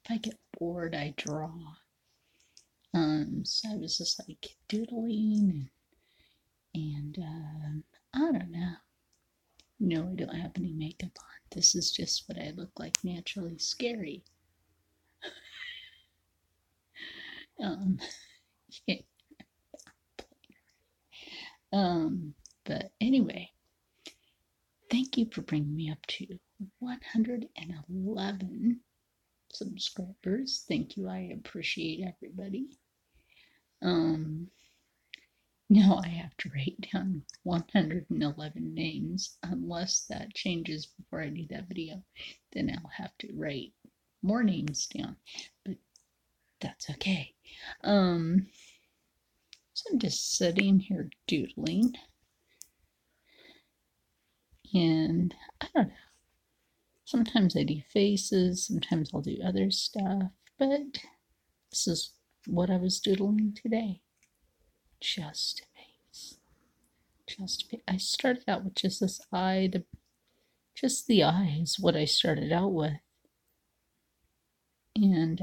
if I get bored, I draw. So I was just like doodling and I don't know. No, I don't have any makeup on. This is just what I look like naturally scary. Um, yeah. But anyway, thank you for bringing me up to 111 subscribers. Thank you. I appreciate everybody. Um, Now I have to write down 111 names. Unless that changes before I do that video, then I'll have to write more names down. But that's okay. So I'm just sitting here doodling, and I don't know. Sometimes I do faces, sometimes I'll do other stuff, but this is what I was doodling today. Just a face. Just a face. I started out with just this eye, just the eye is what I started out with. And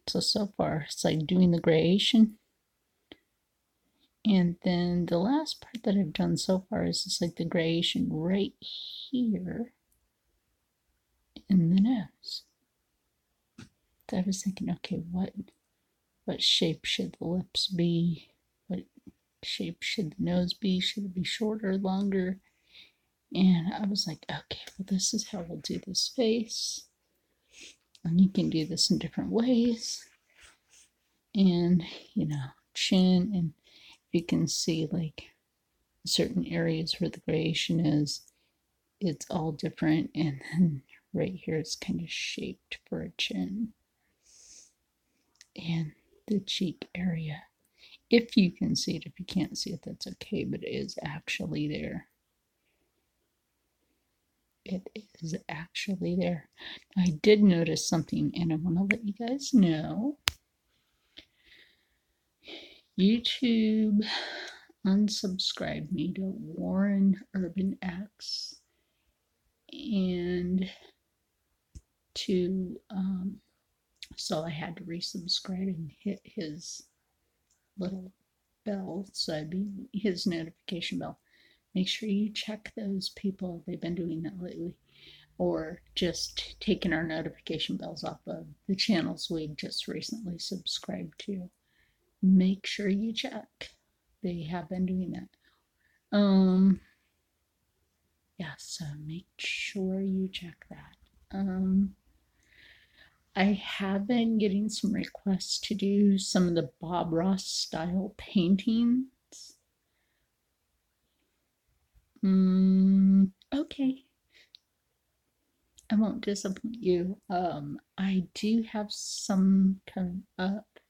so far it's like doing the gradation. And then the last part that I've done so far is just like the gradation right here in the nose. So I was thinking, okay, what shape should the lips be? What shape should the nose be? Should it be shorter, longer? And I was like, okay, well, this is how we'll do this face. And you can do this in different ways. And, you know, chin, and you can see like certain areas where the gradation is, it's all different. And then right here, it's kind of shaped for a chin. And the cheek area. If you can see it, if you can't see it, that's okay, but it is actually there. It is actually there. I did notice something, and I want to let you guys know. YouTube unsubscribed me to Warren Urban X and to so I had to resubscribe and hit his little bell, so I'd be his notification bell. Make sure you check those people. They've been doing that lately. Or just taking our notification bells off of the channels we just recently subscribed to. Make sure you check. They have been doing that. Yeah, so make sure you check that. I have been getting some requests to do some of the Bob Ross style paintings. Okay. I won't disappoint you. I do have some coming up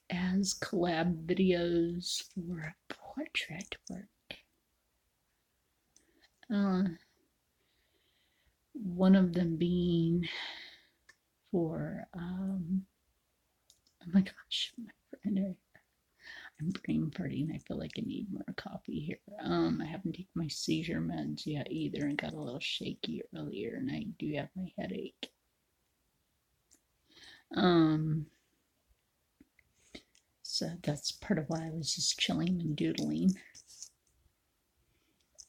as collab videos for portrait work. One of them being for, oh my gosh, my friend, I'm brain farting. I feel like I need more coffee here. I haven't taken my seizure meds yet either and got a little shaky earlier, and I do have my headache. So that's part of why I was just chilling and doodling.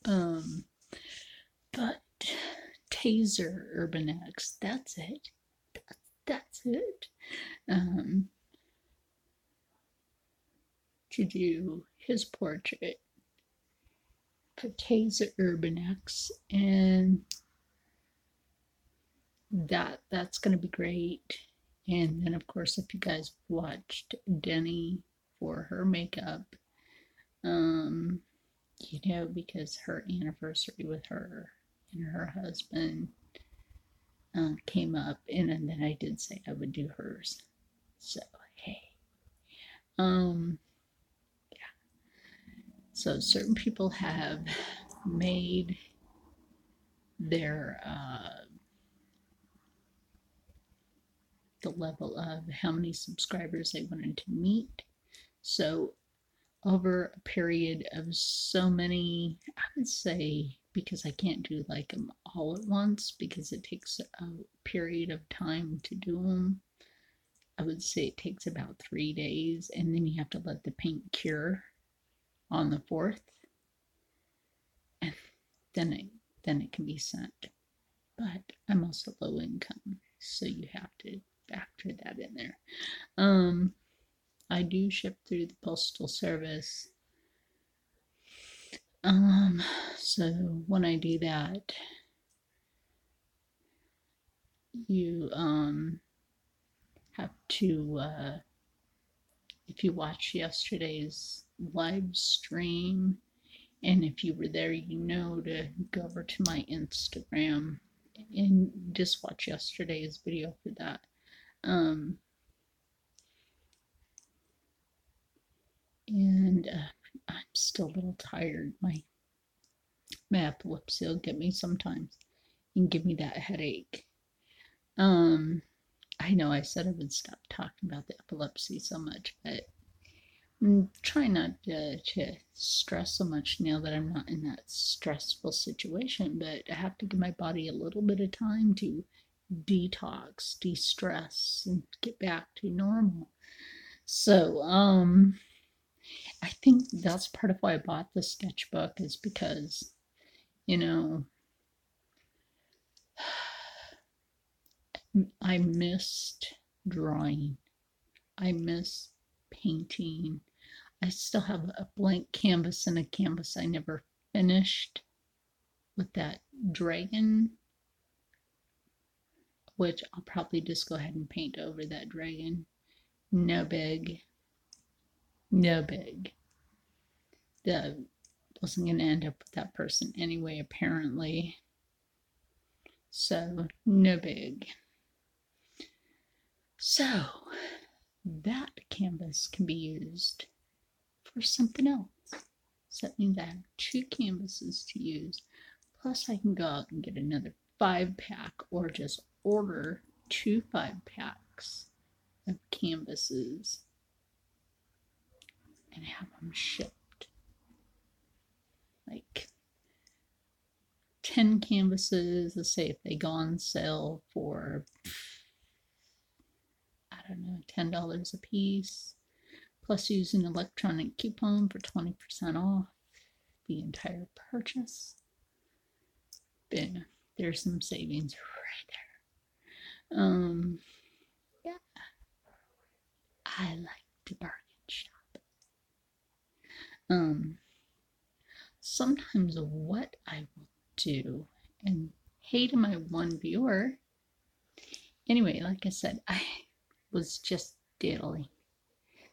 But Taser Urban X, that's it. That's it. To do his portrait for Taser Urban X, and that's going to be great. And then, of course, if you guys watched Denny for her makeup, you know, because her anniversary with her and her husband came up, and then I did say I would do hers. So, hey. Yeah. So certain people have made their the level of how many subscribers they wanted to meet. So over a period of so many, I would say because I can't do like them all at once because it takes a period of time to do them. I would say it takes about 3 days, and then you have to let the paint cure on the fourth, and then it can be sent. But I'm also low income, so you have to factor that in there. I do ship through the postal service. So when I do that, you have to if you watched yesterday's live stream, and if you were there, you know to go over to my Instagram and just watch yesterday's video for that. And I'm still a little tired. My epilepsy will get me sometimes and give me that headache. I know I said I would stop talking about the epilepsy so much, but I'm trying not to stress so much now that I'm not in that stressful situation. But I have to give my body a little bit of time to detox, de-stress, and get back to normal. So, I think that's part of why I bought the sketchbook, is because, you know, I missed drawing. I miss painting. I still have a blank canvas and a canvas I never finished with that dragon, which I'll probably just go ahead and paint over that dragon. No big. No big. That wasn't going to end up with that person anyway, apparently. So, no big. So, that canvas can be used for something else. So that means I have 2 canvases to use. Plus, I can go out and get another 5-pack, or just order 2 5-packs of canvases and have them shipped. Like 10 canvases, let's say if they go on sale for, I don't know, $10 a piece, plus use an electronic coupon for 20% off the entire purchase. Boom, there's some savings right there. Yeah, I like to bargain shop. Sometimes what I will do, and hey to my one viewer. Anyway, like I said, I was just doodling.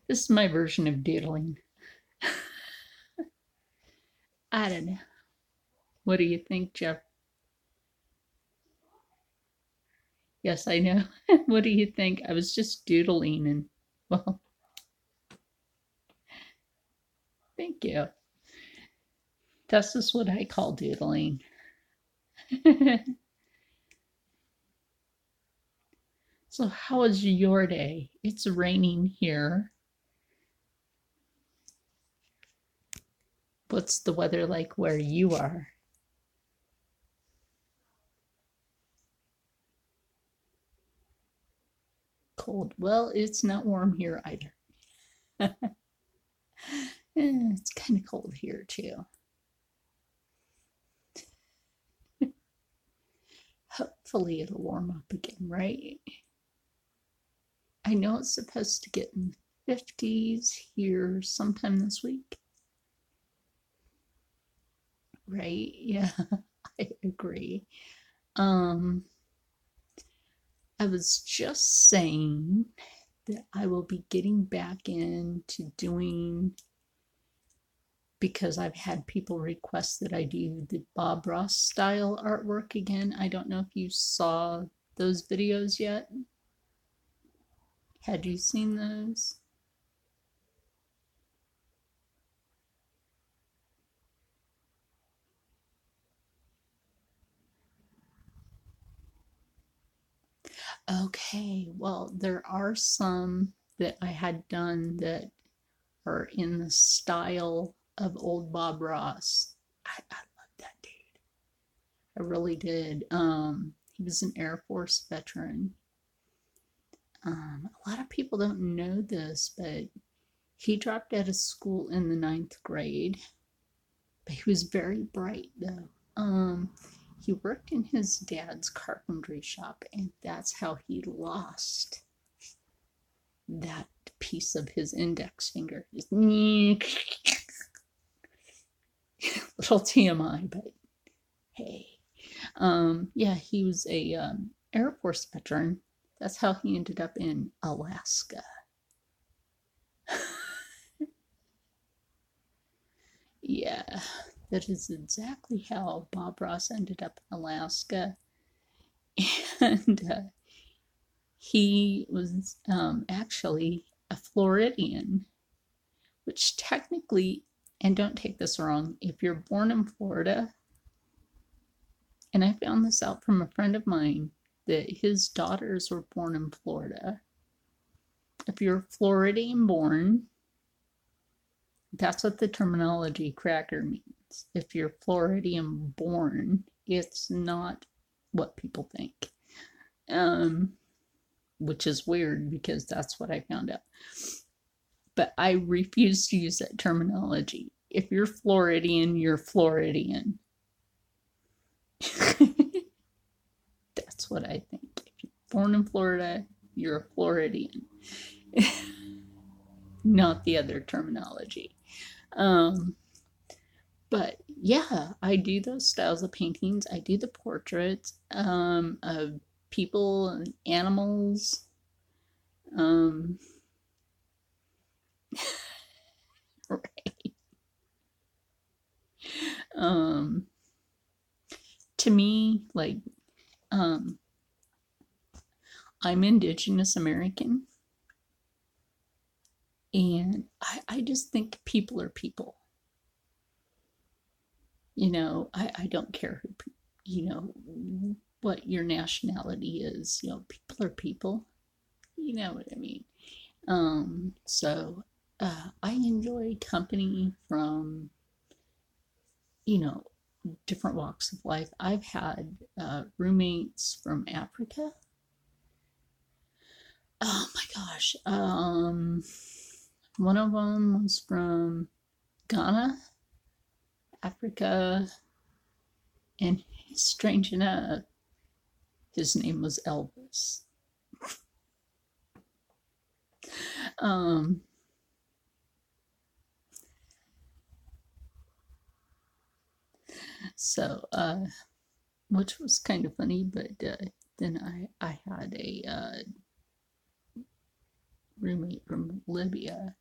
This is my version of doodling. I don't know. What do you think, Jeff? Yes, I know. What do you think? I was just doodling, and well, thank you. This is what I call doodling. So, how was your day? It's raining here. What's the weather like where you are? Cold. Well, it's not warm here either. It's kind of cold here too. Hopefully it'll warm up again, right? I know it's supposed to get in 50s here sometime this week. Right? Yeah, I agree. I was just saying that I will be getting back into doing, because I've had people request that I do the Bob Ross style artwork again. I don't know if you saw those videos yet. Had you seen those? Okay, well, there are some that I had done that are in the style of old Bob Ross. I love that dude. I really did. He was an Air Force veteran. A lot of people don't know this, but he dropped out of school in the ninth grade. But he was very bright, though. He worked in his dad's carpentry shop, and that's how he lost that piece of his index finger. Little TMI, but hey. Yeah, he was a Air Force veteran. That's how he ended up in Alaska. Yeah, that is exactly how Bob Ross ended up in Alaska. And he was actually a Floridian, which technically, and don't take this wrong, if you're born in Florida, and I found this out from a friend of mine, that his daughters were born in Florida. If you're Floridian born, that's what the terminology cracker means. If you're Floridian born, it's not what people think. Which is weird because that's what I found out. But I refuse to use that terminology. If you're Floridian, you're Floridian. That's what I think. If you're born in Florida, you're a Floridian. Not the other terminology. But yeah, I do those styles of paintings. I do the portraits of people and animals. Right. To me, like, I'm Indigenous American, and I just think people are people. I don't care who, what your nationality is. People are people. You know what I mean? So I enjoy company from, different walks of life. I've had roommates from Africa. Oh my gosh. One of them was from Ghana, Africa, and strange enough, his name was Elvis. So, which was kind of funny, but then I had a roommate from Libya,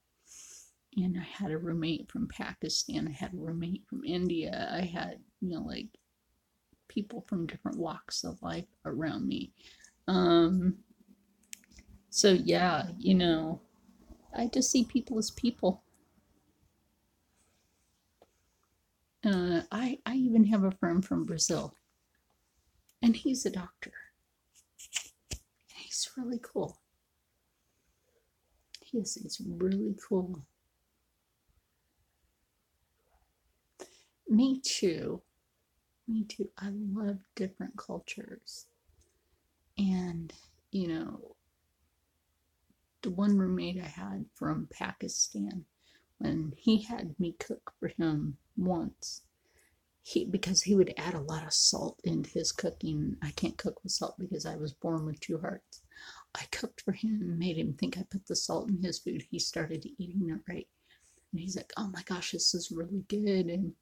and I had a roommate from Pakistan. I had a roommate from India. I had, like people from different walks of life around me. So yeah, I just see people as people. I even have a friend from Brazil, and he's a doctor. He's really cool. He's really cool. Me too. Me too. I love different cultures. And, the one roommate I had from Pakistan, when he had me cook for him once, because he would add a lot of salt into his cooking. I can't cook with salt because I was born with two hearts. I cooked for him and made him think I put the salt in his food. He started eating it right. And he's like, oh my gosh, this is really good. And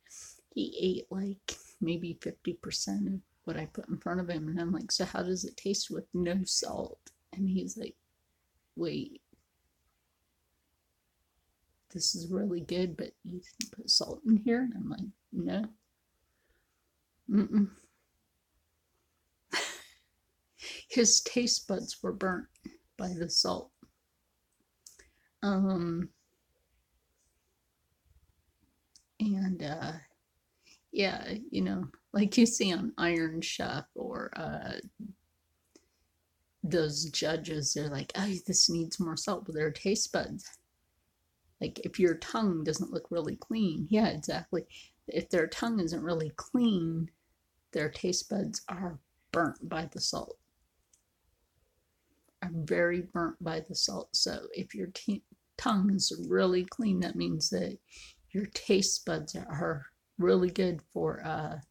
he ate like maybe 50% of what I put in front of him. And I'm like, so how does it taste with no salt? And he's like, wait, this is really good, but you didn't put salt in here? And I'm like, no. Mm-mm. His taste buds were burnt by the salt. And yeah, like you see on Iron Chef or those judges, they're like, oh, this needs more salt, but their taste buds. Like if your tongue doesn't look really clean, yeah, exactly. If their tongue isn't really clean, their taste buds are burnt by the salt. Are very burnt by the salt. So if your tongue is really clean, that means that your taste buds are really good for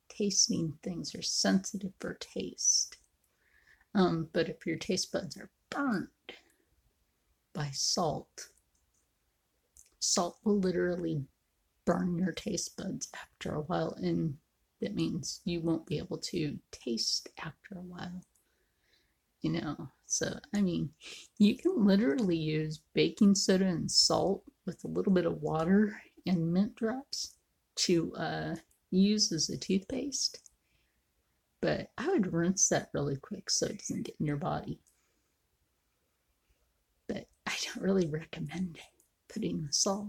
tasting things. They're sensitive for taste. But if your taste buds are burnt by salt, salt will literally burn your taste buds after a while, and that means you won't be able to taste after a while. So I mean, you can literally use baking soda and salt with a little bit of water and mint drops to use as a toothpaste. But I would rinse that really quick so it doesn't get in your body. But I don't really recommend putting the salt.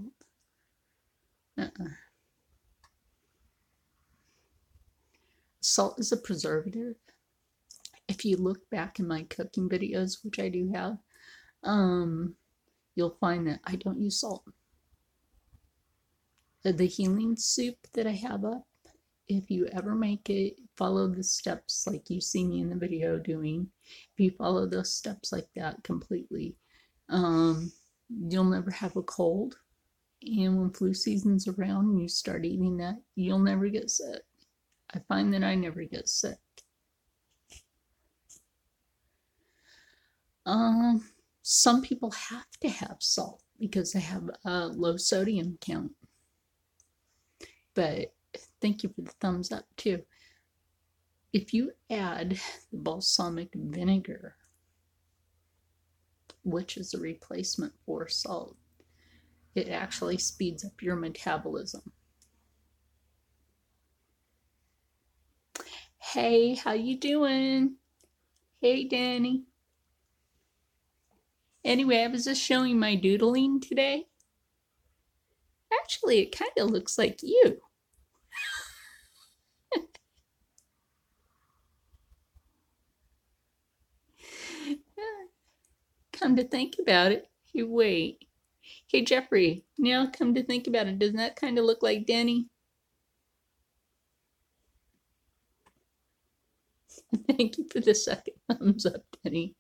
Salt is a preservative. If you look back in my cooking videos, which I do have, you'll find that I don't use salt. The healing soup that I have up, if you ever make it, follow the steps like you see me in the video doing. If you follow those steps like that completely, you'll never have a cold. And when flu season's around and you start eating that, you'll never get sick. I find that I never get sick. Some people have to have salt because they have a low sodium count. But thank you for the thumbs up too. If you add the balsamic vinegar, which is a replacement for salt, it actually speeds up your metabolism. Hey, how you doing? Hey, Danny. Anyway, I was just showing my doodling today. Actually, it kind of looks like you. Come to think about it. Hey, wait. Hey, Jeffrey, now come to think about it, doesn't that kind of look like Denny? Thank you for the second thumbs up, Denny.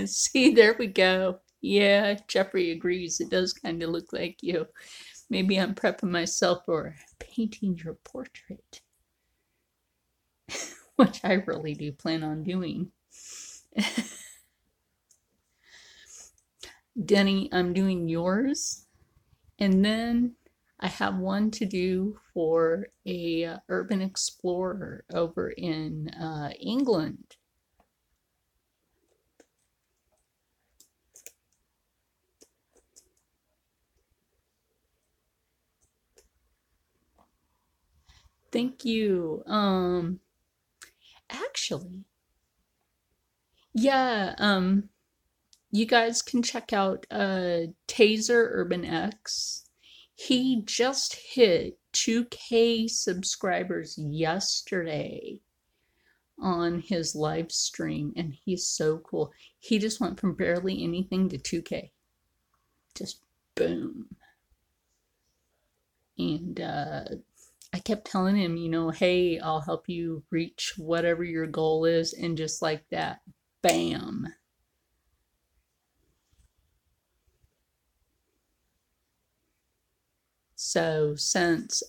See, there we go. Yeah, Jeffrey agrees. It does kind of look like you. Maybe I'm prepping myself for painting your portrait, which I really do plan on doing. Denny, I'm doing yours, and then I have one to do for a urban explorer over in England. Thank you. Actually, yeah, you guys can check out Taser Urban X. He just hit 2K subscribers yesterday on his live stream, and he's so cool. He just went from barely anything to 2K. Just boom. And I kept telling him, hey, I'll help you reach whatever your goal is, and just like that, bam. So since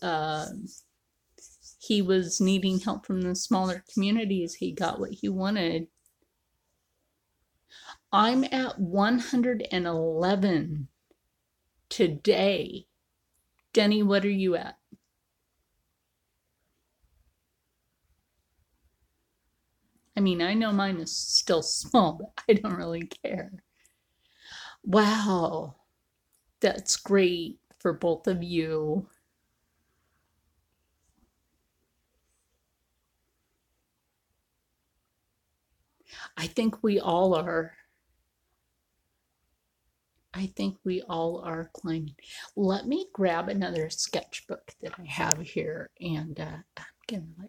he was needing help from the smaller communities, he got what he wanted. I'm at 111 today. Denny, what are you at? I mean, I know mine is still small, but I don't really care. Wow, that's great for both of you. I think we all are. I think we all are climbing. Let me grab another sketchbook that I have here, and I'm gonna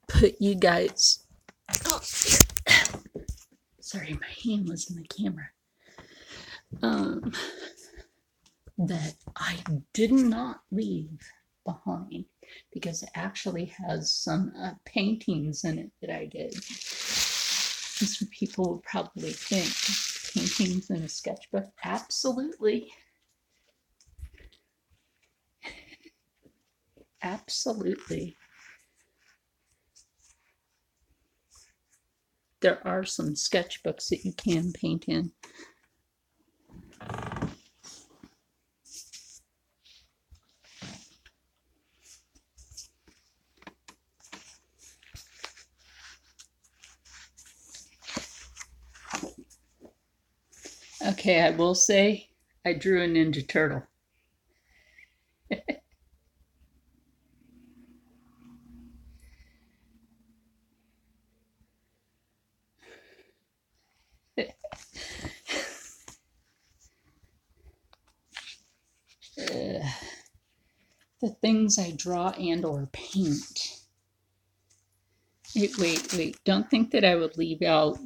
put you guys. Oh, sorry, my hand was in the camera. That I did not leave behind. because it actually has some paintings in it that I did. These people would probably think paintings in a sketchbook. Absolutely. Absolutely. There are some sketchbooks that you can paint in. Okay, I will say I drew a Ninja Turtle. The things I draw and or paint. Wait. Don't think that I would leave out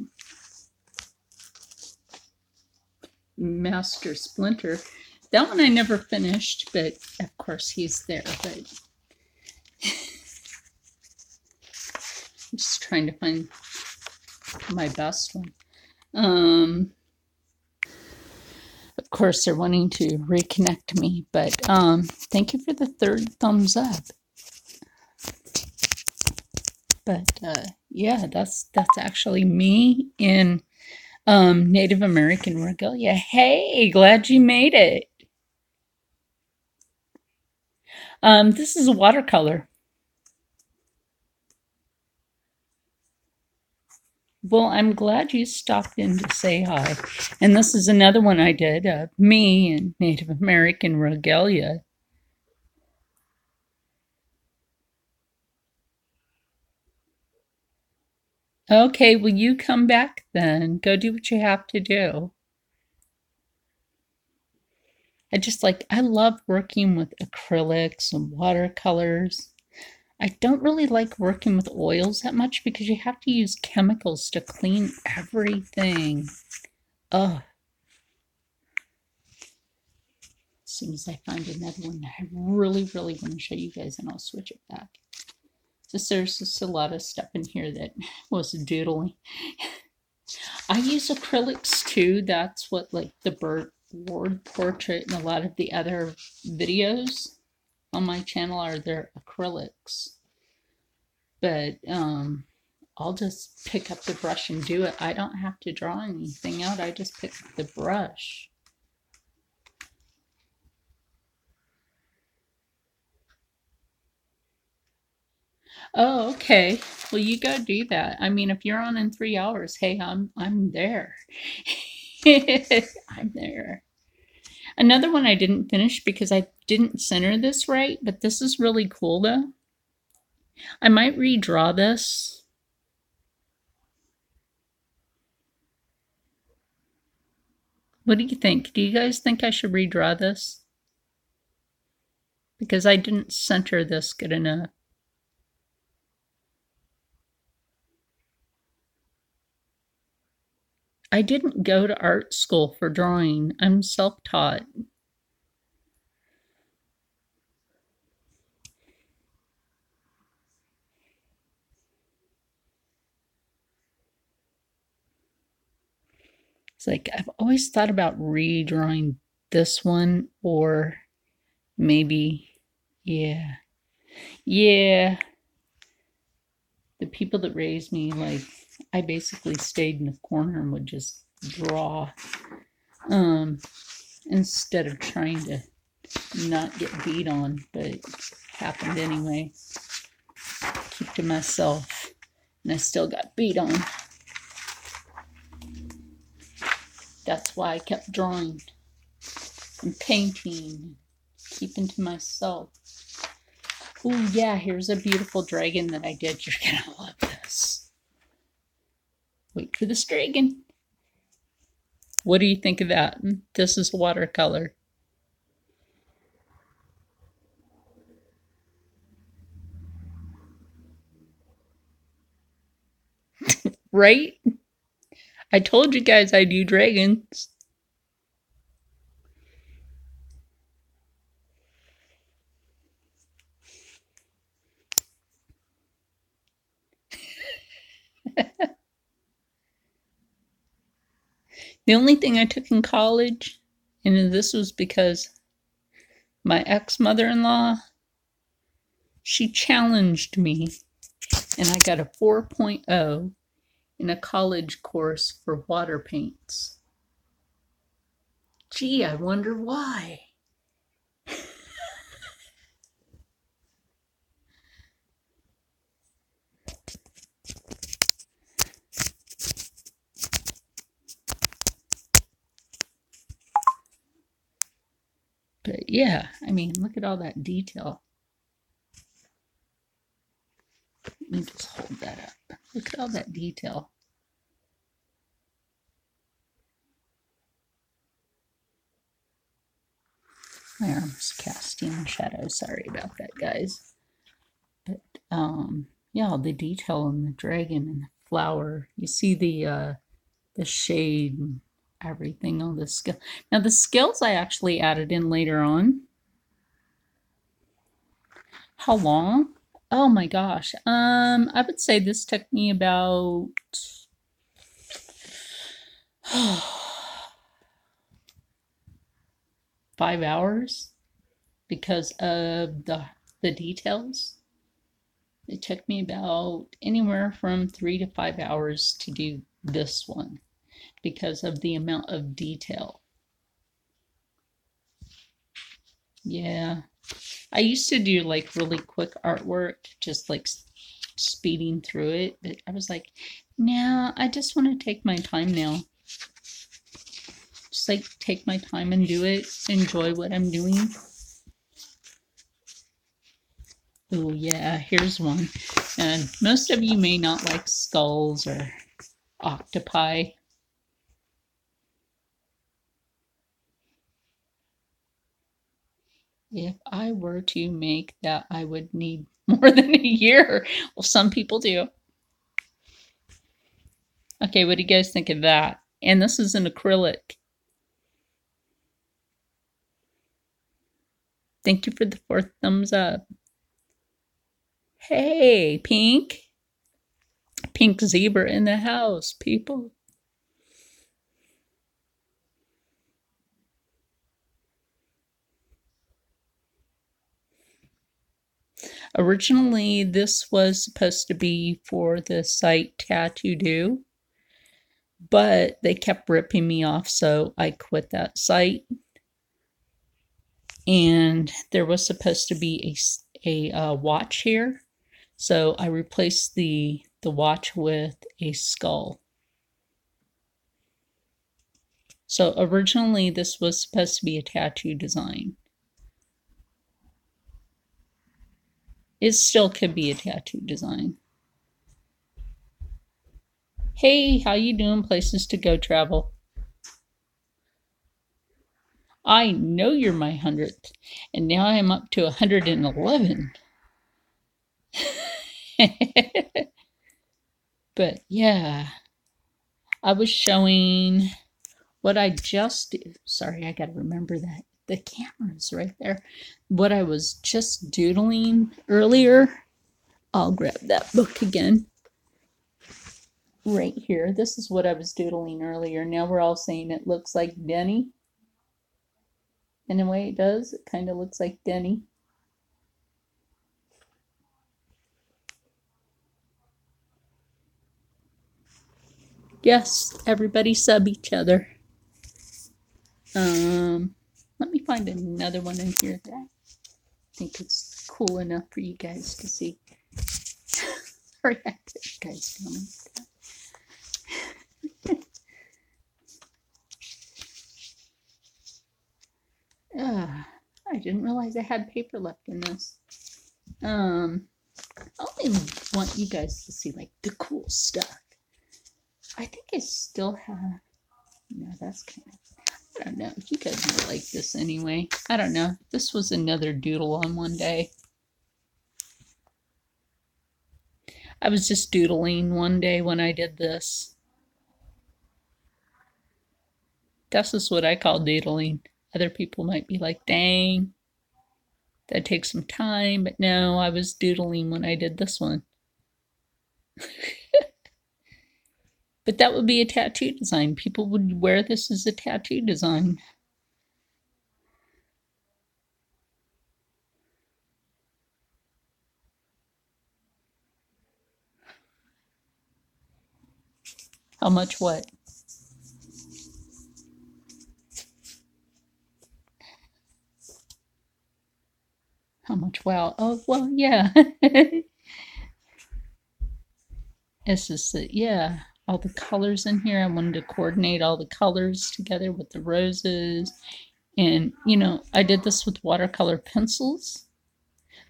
Master Splinter. That one I never finished, but of course he's there. But I'm just trying to find my best one. Of course, they're wanting to reconnect me, but thank you for the 3rd thumbs up. But yeah, that's actually me in Native American regalia. Hey, glad you made it. This is a watercolor. Well, I'm glad you stopped in to say hi. And this is another one I did of me in Native American regalia. Okay, will you come back then? Go do what you have to do. I love working with acrylics and watercolors. I don't really like working with oils that much because you have to use chemicals to clean everything. Ugh. As soon as I find another one that I really want to show you guys, and I'll switch it back. There's just a lot of stuff in here that was doodling. I use acrylics too. That's what like the bird portrait and a lot of the other videos on my channel are their acrylics. But I'll just pick up the brush and do it. I don't have to draw anything out. I just pick up the brush. Oh, okay. Well, you go do that. I mean, if you're on in 3 hours, hey, I'm there. I'm there. Another one I didn't finish because I didn't center this right, but this is really cool though. I might redraw this. What do you think? Do you guys think I should redraw this? Because I didn't center this good enough. I didn't go to art school for drawing. I'm self-taught. It's like I've always thought about redrawing this one, or maybe, yeah. The people that raised me, like, I basically stayed in the corner and would just draw instead of trying to not get beat on, but it happened anyway. Keep to myself, and I still got beat on. That's why I kept drawing and painting, keeping to myself. Oh yeah, here's a beautiful dragon that I did. You're gonna love this. Wait for this dragon. What do you think of that? This is watercolor. Right? I told you guys I do dragons. The only thing I took in college, and this was because my ex-mother-in-law, she challenged me, and I got a 4.0 in a college course for water paints. Gee, I wonder why. But yeah, I mean, look at all that detail. Let me just hold that up. Look at all that detail. My arm's casting shadow. Sorry about that, guys. But yeah, all the detail in the dragon and the flower. You see the shade and everything, all the skill. Now the skills I actually added in later on. How long? Oh my gosh. I would say this took me about 5 hours because of the details. It took me about anywhere from 3 to 5 hours to do this one because of the amount of detail. Yeah. I used to do like really quick artwork, just like speeding through it, but I was like, nah, I just want to take my time now. Just like take my time and do it, enjoy what I'm doing. Oh yeah, here's one. And most of you may not like skulls or octopi. If I were to make that, I would need more than a year. Well, some people do. Okay, what do you guys think of that? And this is an acrylic. Thank you for the 4th thumbs up. Hey, Pink. Pink zebra in the house, people. Originally, this was supposed to be for the site Tattoo Do, but they kept ripping me off, so I quit that site. And there was supposed to be a watch here, so I replaced the watch with a skull. So originally, this was supposed to be a tattoo design. It still could be a tattoo design. Hey, how you doing? Places to go travel. I know you're my 100th, and now I'm up to 111. But yeah, I was showing what I just did. Sorry, I got to remember that. The camera's right there. What I was just doodling earlier. I'll grab that book again. Right here. This is what I was doodling earlier. Now we're all saying it looks like Denny. In a way it does. It kind of looks like Denny. Yes, everybody sub each other. Let me find another one in here that I think it's cool enough for you guys to see. Sorry, I put you guys down. I didn't realize I had paper left in this. I only want you guys to see like the cool stuff. I think I still have. No, that's kind of. I don't know. You guys might like this anyway. I don't know. This was another doodle on one day. I was just doodling one day when I did this. That's just what I call doodling. Other people might be like, dang, that takes some time. But no, I was doodling when I did this one. But that would be a tattoo design. People would wear this as a tattoo design. How much what? How much? Wow. Oh, well, yeah. It's just, yeah, all the colors in here. I wanted to coordinate all the colors together with the roses. And, you know, I did this with watercolor pencils.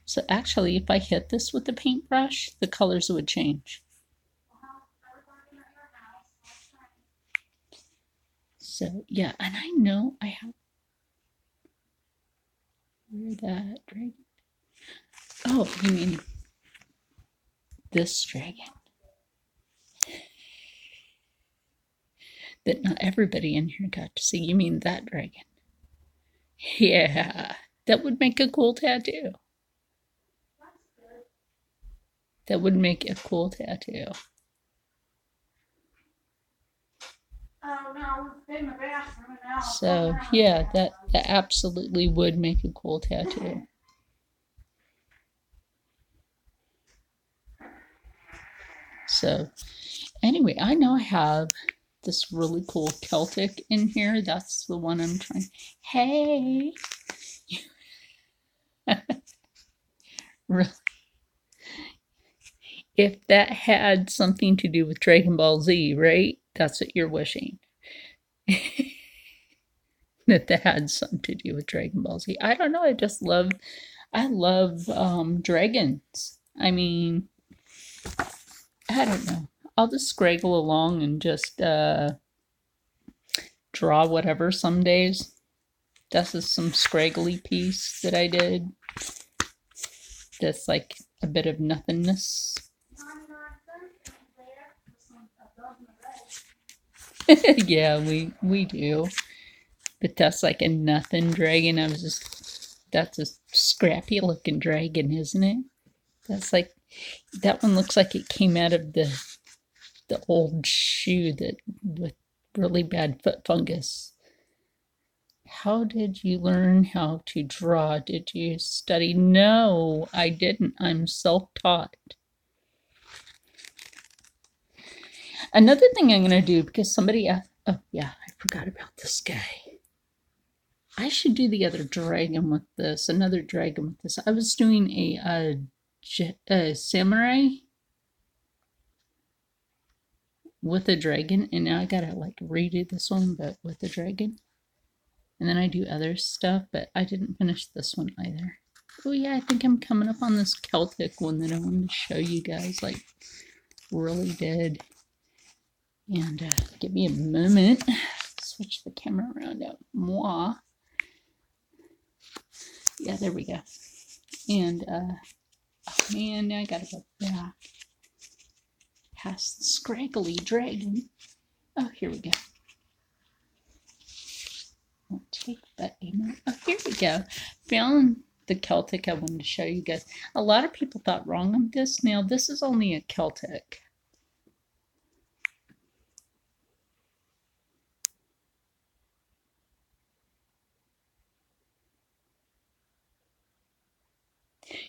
So actually, if I hit this with the paintbrush, the colors would change. So, yeah, and I know I have where that dragon. Oh, you mean this dragon? That not everybody in here got to see. You mean that dragon? Yeah, that would make a cool tattoo. That would make a cool tattoo. Oh no, we're in the bathroom now. So yeah, that absolutely would make a cool tattoo. So anyway, I know I have this really cool Celtic in here. That's the one I'm trying. Hey, really? If that had something to do with Dragon Ball Z, right? That's what you're wishing. That had something to do with Dragon Ball Z. I don't know. I love dragons. I mean, I don't know. I'll just scraggle along and just draw whatever some days. This is some scraggly piece that I did. That's like a bit of nothingness. Yeah, we do. But that's like a nothing dragon. That's a scrappy looking dragon, isn't it? That's like, that one looks like it came out of the old shoe that with really bad foot fungus. How did you learn how to draw? Did you study? No, I didn't. I'm self-taught. Another thing I'm going to do, because somebody asked, oh yeah, I forgot about this guy. I should do the other dragon with this, another dragon with this. I was doing a samurai with a dragon, and now I gotta like redo this one, but with a dragon. And then I do other stuff, but I didn't finish this one either. Oh yeah, I think I'm coming up on this Celtic one that I wanted to show you guys, like really did. And give me a moment. Switch the camera around out. Moi. Yeah, there we go. And oh man, now I gotta go back past the scraggly dragon. Oh, here we go. Won't take that anymore. Oh, here we go. Found the Celtic I wanted to show you guys. A lot of people thought wrong of this. Now, this is only a Celtic.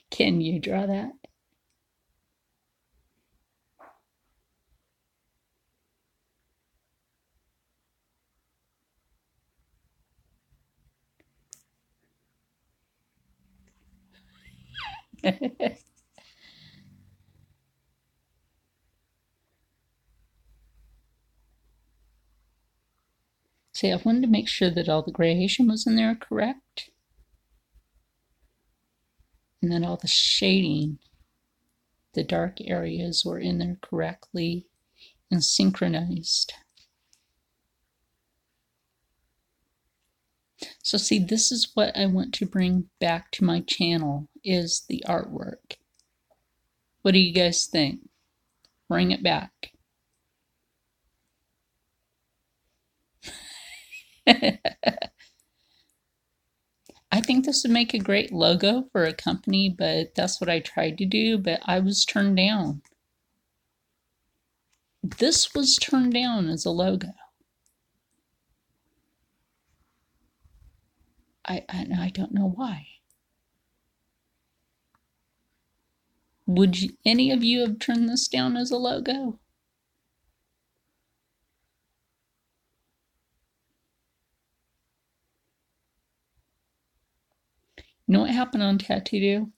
Can you draw that? See, I wanted to make sure that all the gradation was in there correct. And then all the shading, the dark areas were in there correctly and synchronized. So see, this is what I want to bring back to my channel, is the artwork. What do you guys think? Bring it back. I think this would make a great logo for a company, but that's what I tried to do, but I was turned down. This was turned down as a logo. I don't know why. Would any of you have turned this down as a logo? You know what happened on Tattoo?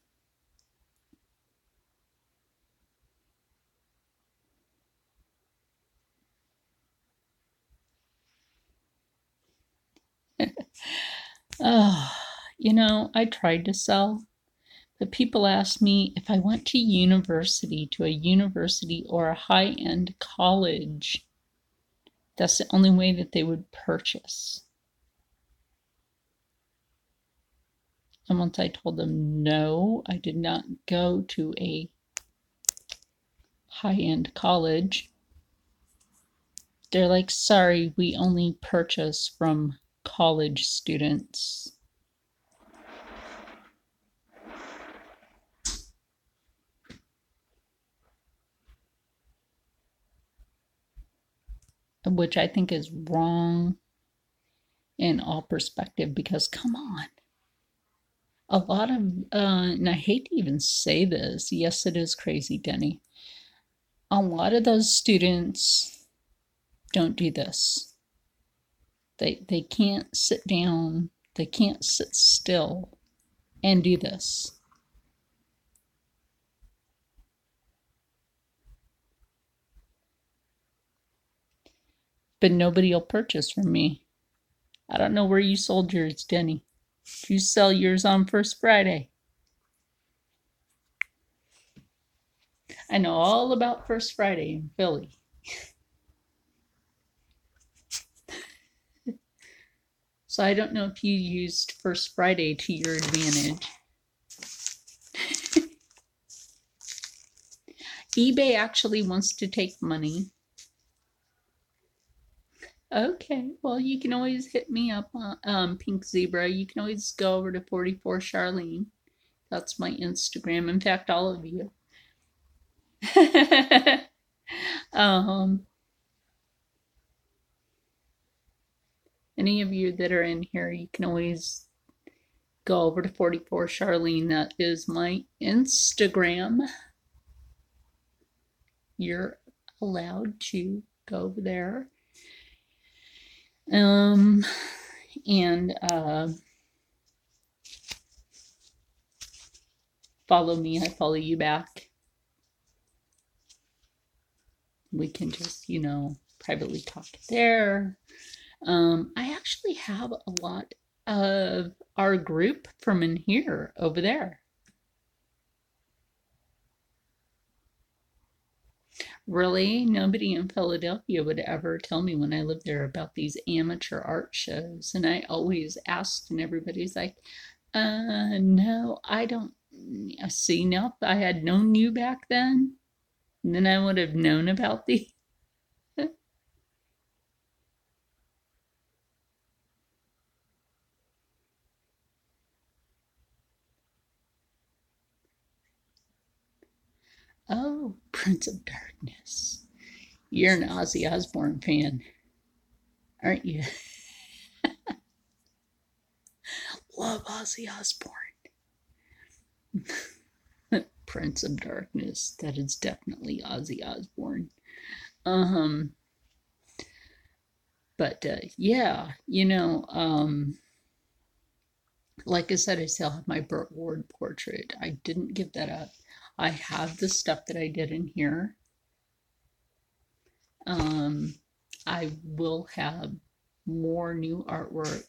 Oh, I tried to sell, but people asked me if I went to a university or a high-end college, that's the only way that they would purchase. And once I told them, no, I did not go to a high-end college, they're like, sorry, we only purchase from college students. Which I think is wrong in all perspective, because come on. A lot of, and I hate to even say this, yes, it is crazy, Denny. A lot of those students don't do this. They can't sit down, they can't sit still and do this. But nobody will purchase from me. I don't know where you sold yours, Denny. Did you sell yours on First Friday? I know all about First Friday in Philly. So I don't know if you used First Friday to your advantage. eBay actually wants to take money. Okay, well, you can always hit me up on Pink Zebra. You can always go over to 44 Charlene. That's my Instagram. In fact, all of you. Any of you that are in here, you can always go over to 44 Charlene. That is my Instagram. You're allowed to go over there. And follow me, I follow you back. We can just, privately talk there. I actually have a lot of our group from in here over there. Really, nobody in Philadelphia would ever tell me when I lived there about these amateur art shows. And I always asked, and everybody's like, no, I don't. See, now if I had known you back then, then I would have known about these. Oh, Prince of Darkness. You're an Ozzy Osbourne fan, aren't you? Love Ozzy Osbourne. Prince of Darkness. That is definitely Ozzy Osbourne. But yeah, like I said, I still have my Burt Ward portrait. I didn't give that up. I have the stuff that I did in here. I will have more new artwork.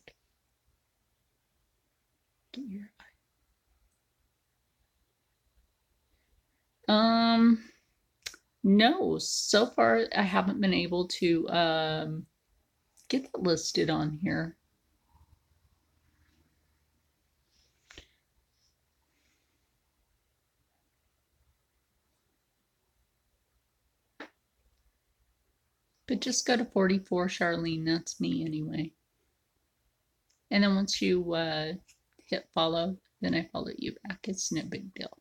No, so far I haven't been able to get that listed on here. But just go to 44 Charlene, that's me anyway. And then once you hit follow, then I follow you back. It's no big deal.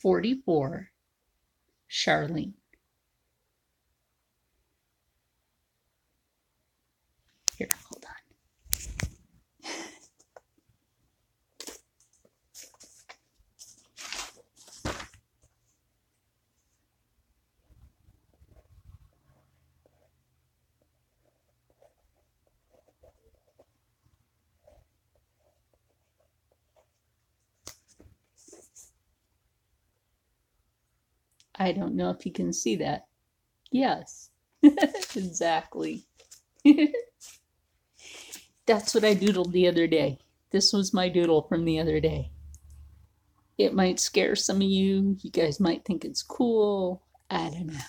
44, Charlene. Here, hold on. I don't know if you can see that. Yes, exactly. That's what I doodled the other day. This was my doodle from the other day. It might scare some of you. You guys might think it's cool. I don't know.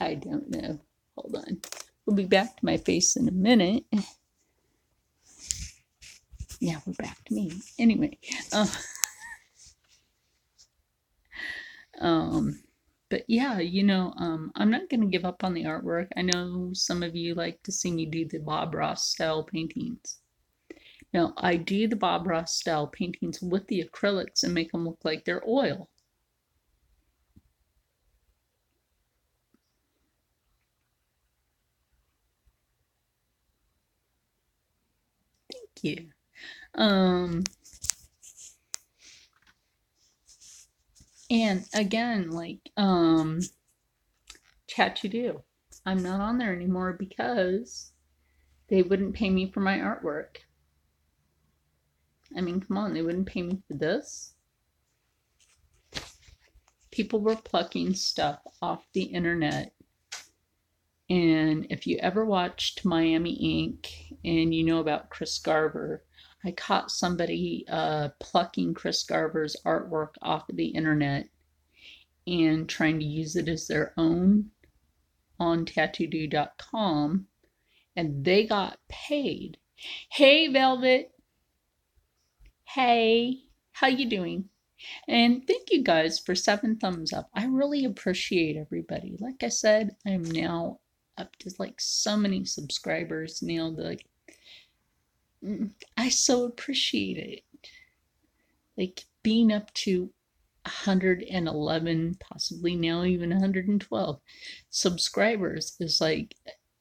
I don't know. Hold on. We'll be back to my face in a minute. Yeah, we're back to me. Anyway. But yeah, I'm not going to give up on the artwork. I know some of you like to see me do the Bob Ross style paintings. Now, I do the Bob Ross style paintings with the acrylics and make them look like they're oil. Thank you. And again, like Chat2Do, I'm not on there anymore because they wouldn't pay me for my artwork. I mean, come on, they wouldn't pay me for this. People were plucking stuff off the internet. And if you ever watched Miami Ink and you know about Chris Garver, I caught somebody plucking Chris Garver's artwork off of the internet and trying to use it as their own on tattoodo.com, and they got paid. Hey, Velvet. Hey, how you doing? And thank you guys for 7 thumbs up. I really appreciate everybody. Like I said, I'm now up to like so many subscribers now. Like, I so appreciate it. Like being up to 111, possibly now even 112 subscribers is like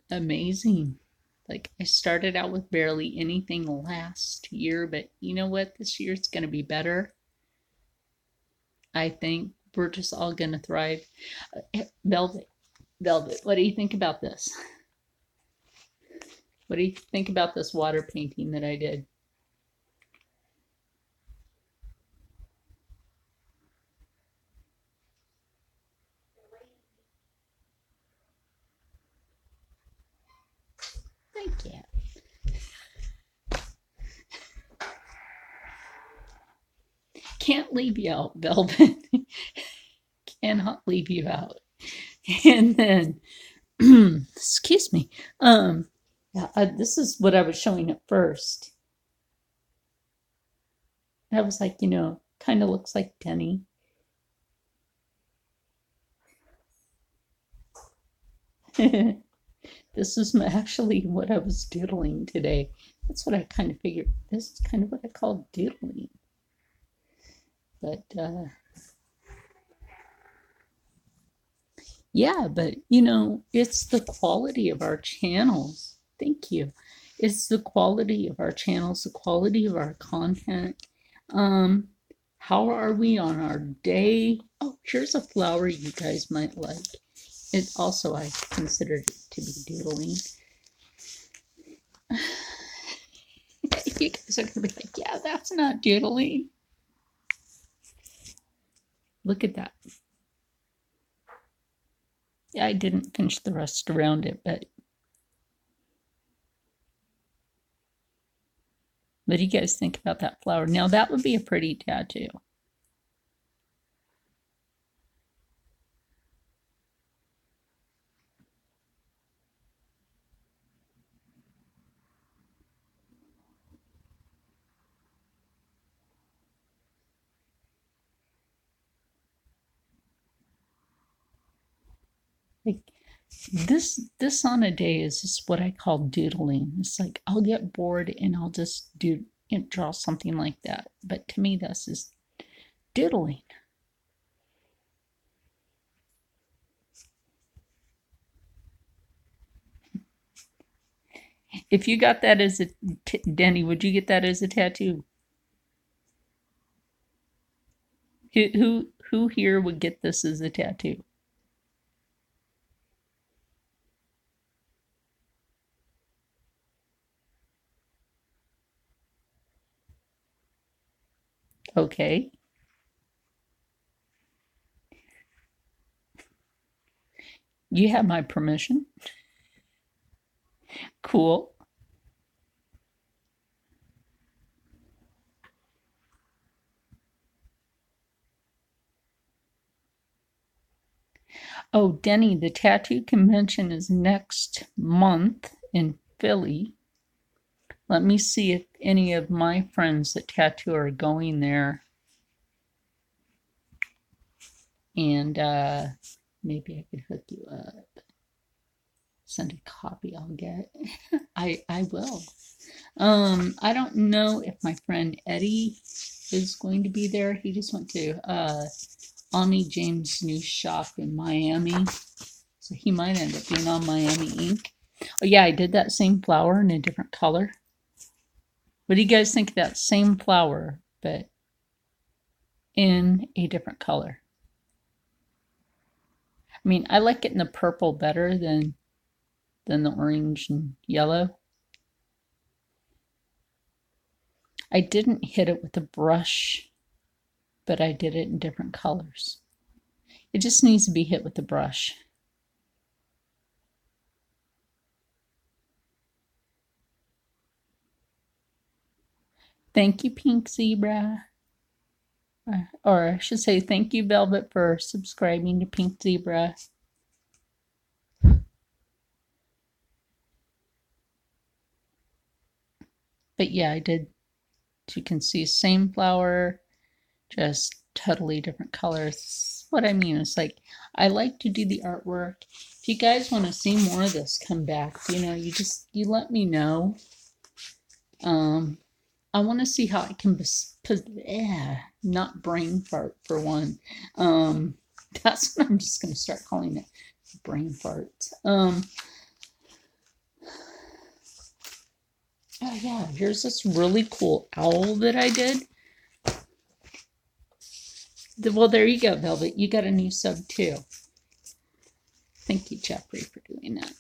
amazing. Like I started out with barely anything last year, but you know what? This year's going to be better. I think we're just all going to thrive. Velvet, what do you think about this? What do you think about this water painting that I did? Thank you. Can't leave you out, Velvet. Cannot leave you out. And then, excuse me. This is what I was showing at first. I was like, kind of looks like Denny. This is actually what I was doodling today. That's what I kind of figured. This is kind of what I call doodling. But yeah, but it's the quality of our channels. Thank you. It's the quality of our channels, the quality of our content. How are we on our day? Oh, here's a flower you guys might like. It also, I considered it to be doodling. You guys are gonna be like, yeah, that's not doodling. Look at that. Yeah, I didn't finish the rest around it, but what do you guys think about that flower? Now that would be a pretty tattoo. Like this on a day is just what I call doodling. It's like I'll get bored and I'll just draw something like that. But to me, this is doodling. If you got that as a Denny, would you get that as a tattoo? Who here would get this as a tattoo? Okay. You have my permission. Cool. Oh, Denny, the tattoo convention is next month in Philly. Let me see if any of my friends that tattoo are going there. And maybe I could hook you up. Send a copy I'll get. I will. I don't know if my friend Eddie is going to be there. He just went to Ani James' new shop in Miami. So he might end up being on Miami Ink. Oh yeah, I did that same flower in a different color. What do you guys think of that same flower, but in a different color? I mean, I like getting the purple better than the orange and yellow. I didn't hit it with a brush, but I did it in different colors. It just needs to be hit with a brush. Thank you, Pink Zebra. Or I should say thank you, Velvet, for subscribing to Pink Zebra. But yeah, I did. You can see same flower, just totally different colors. What I mean is like, I like to do the artwork. If you guys want to see more of this come back, you let me know. I want to see how I can not brain fart for one. That's what I'm just going to start calling it, brain farts. Oh yeah, here's this really cool owl that I did. Well, there you go, Velvet. You got a new sub too. Thank you, Jeffrey, for doing that.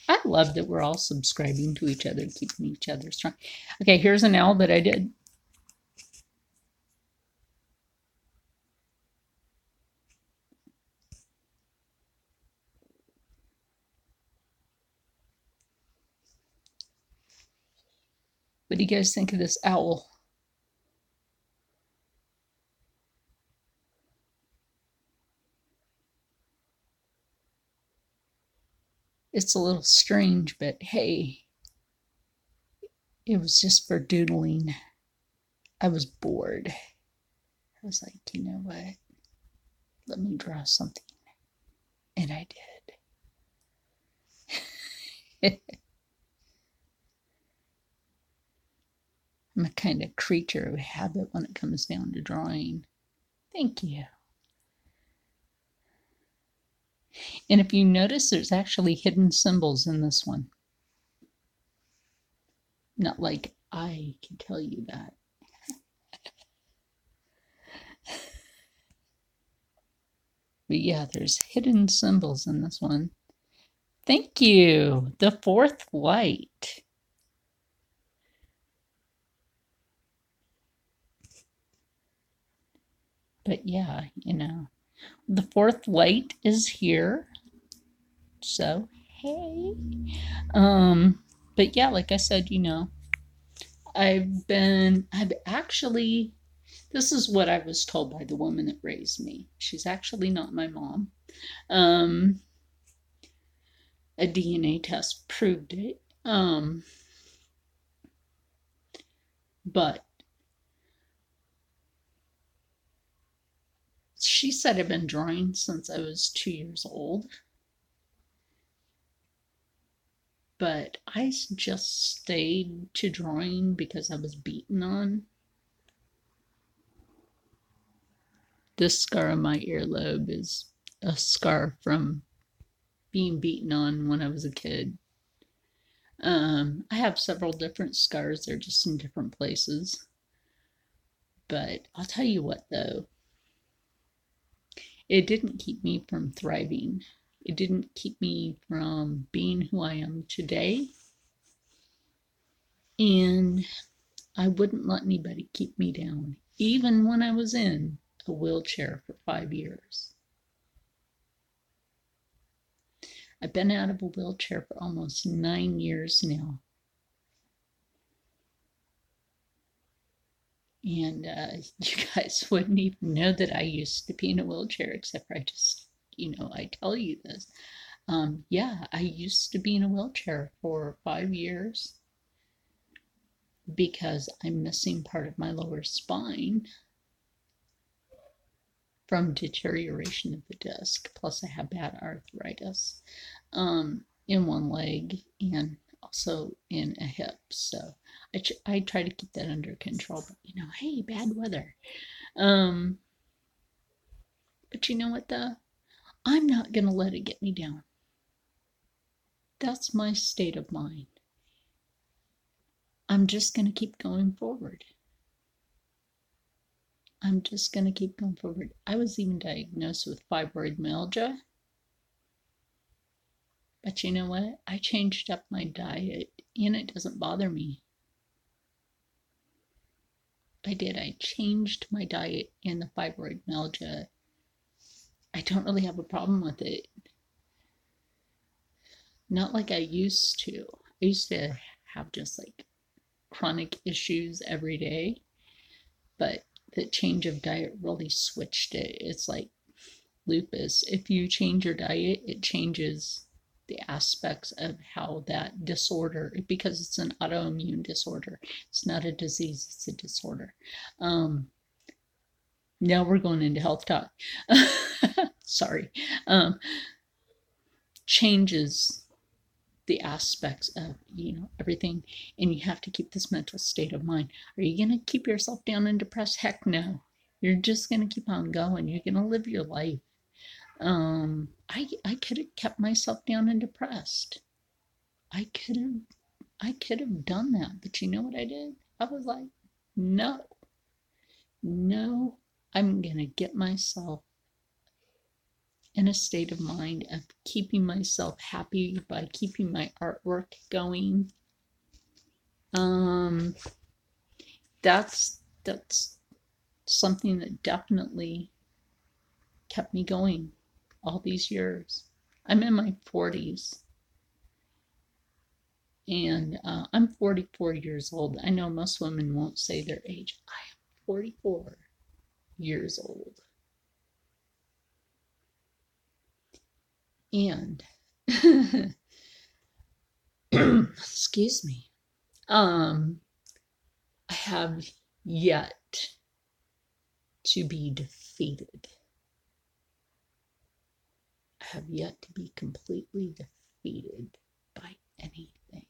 I love that we're all subscribing to each other and keeping each other strong. Okay, here's an owl that I did. What do you guys think of this owl? It's a little strange, but hey, it was just for doodling. I was bored. I was like, you know what? Let me draw something. And I did. I'm a kind of creature of habit when it comes down to drawing. Thank you. And if you notice, there's actually hidden symbols in this one. Not like I can tell you that. But yeah, there's hidden symbols in this one. Thank you. The fourth light. But yeah, the fourth light is here. So, hey. But yeah, like I said, I've actually, this is what I was told by the woman that raised me. She's actually not my mom. A DNA test proved it. But she said I've been drawing since I was 2 years old. but I just stayed to drawing because I was beaten on. This scar on my earlobe is a scar from being beaten on when I was a kid. I have several different scars, they're just in different places. But I'll tell you what, though, it didn't keep me from thriving. It didn't keep me from being who I am today. And I wouldn't let anybody keep me down, even when I was in a wheelchair for 5 years. I've been out of a wheelchair for almost 9 years now. And you guys wouldn't even know that I used to be in a wheelchair, except for I tell you this. Yeah, I used to be in a wheelchair for 5 years because I'm missing part of my lower spine from deterioration of the disc. Plus, I have bad arthritis in one leg and also in a hip. So I try to keep that under control. But hey, bad weather. But you know what though? I'm not gonna let it get me down. That's my state of mind. I'm just gonna keep going forward. I'm just going to keep going forward. I was even diagnosed with fibromyalgia. But you know what? I changed up my diet and it doesn't bother me. I did. I changed my diet and the fibromyalgia. I don't really have a problem with it. Not like I used to. I used to have just like chronic issues every day. But the change of diet really switched it. It's like lupus. If you change your diet, it changes the aspects of how that disorder, because it's an autoimmune disorder. It's not a disease, it's a disorder. Now we're going into health talk. Sorry. Changes the aspects of everything, and you have to keep this mental state of mind. Are you going to keep yourself down and depressed? Heck no. You're just going to keep on going. You're going to live your life. I could have kept myself down and depressed. I could have done that, but you know what I did? I was like, no, no, I'm gonna get myself in a state of mind of keeping myself happy by keeping my artwork going. That's something that definitely kept me going all these years. I'm in my 40s and I'm 44 years old. I know most women won't say their age. I am 44 years old. And excuse me, I have yet to be defeated. I have yet to be completely defeated by anything.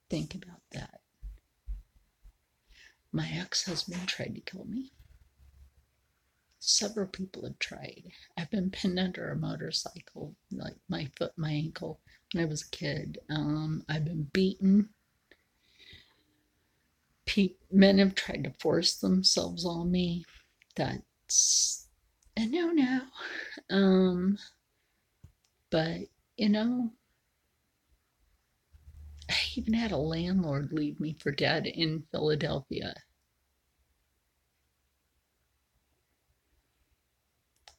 Think about that. My ex-husband tried to kill me. Several people have tried. I've been pinned under a motorcycle, like my foot, my ankle, when I was a kid. I've been beaten. Men have tried to force themselves on me. That's a no. But I even had a landlord leave me for dead in Philadelphia.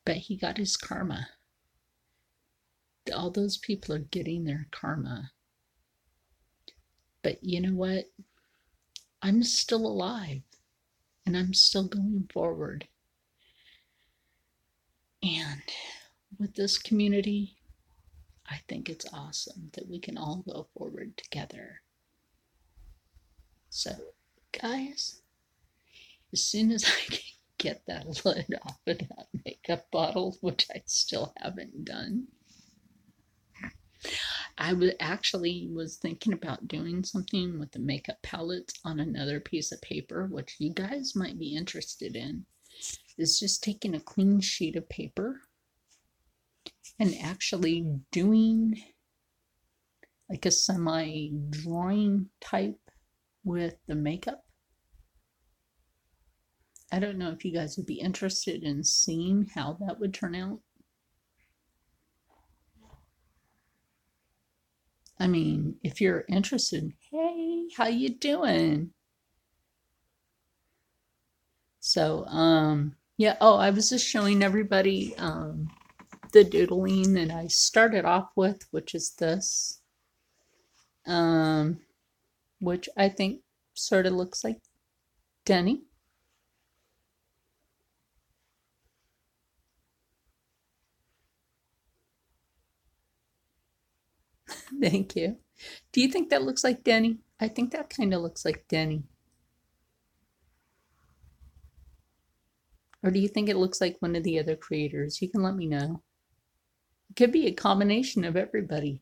But he got his karma. All those people are getting their karma. But you know what? I'm still alive and I'm still going forward. And with this community, I think it's awesome that we can all go forward together. So, guys, as soon as I can get that lid off of that makeup bottle, which I still haven't done, Actually was thinking about doing something with the makeup palettes on another piece of paper, which you guys might be interested in. Is just taking a clean sheet of paper and actually doing like a semi drawing type with the makeup. I don't know if you guys would be interested in seeing how that would turn out. I mean, if you're interested, hey, how you doing? So, yeah, oh, I was just showing everybody the doodling that I started off with, which is this, which I think sort of looks like Denny. Thank you. Do you think that looks like Denny? I think that kind of looks like Denny. Or do you think it looks like one of the other creators? You can let me know. It could be a combination of everybody.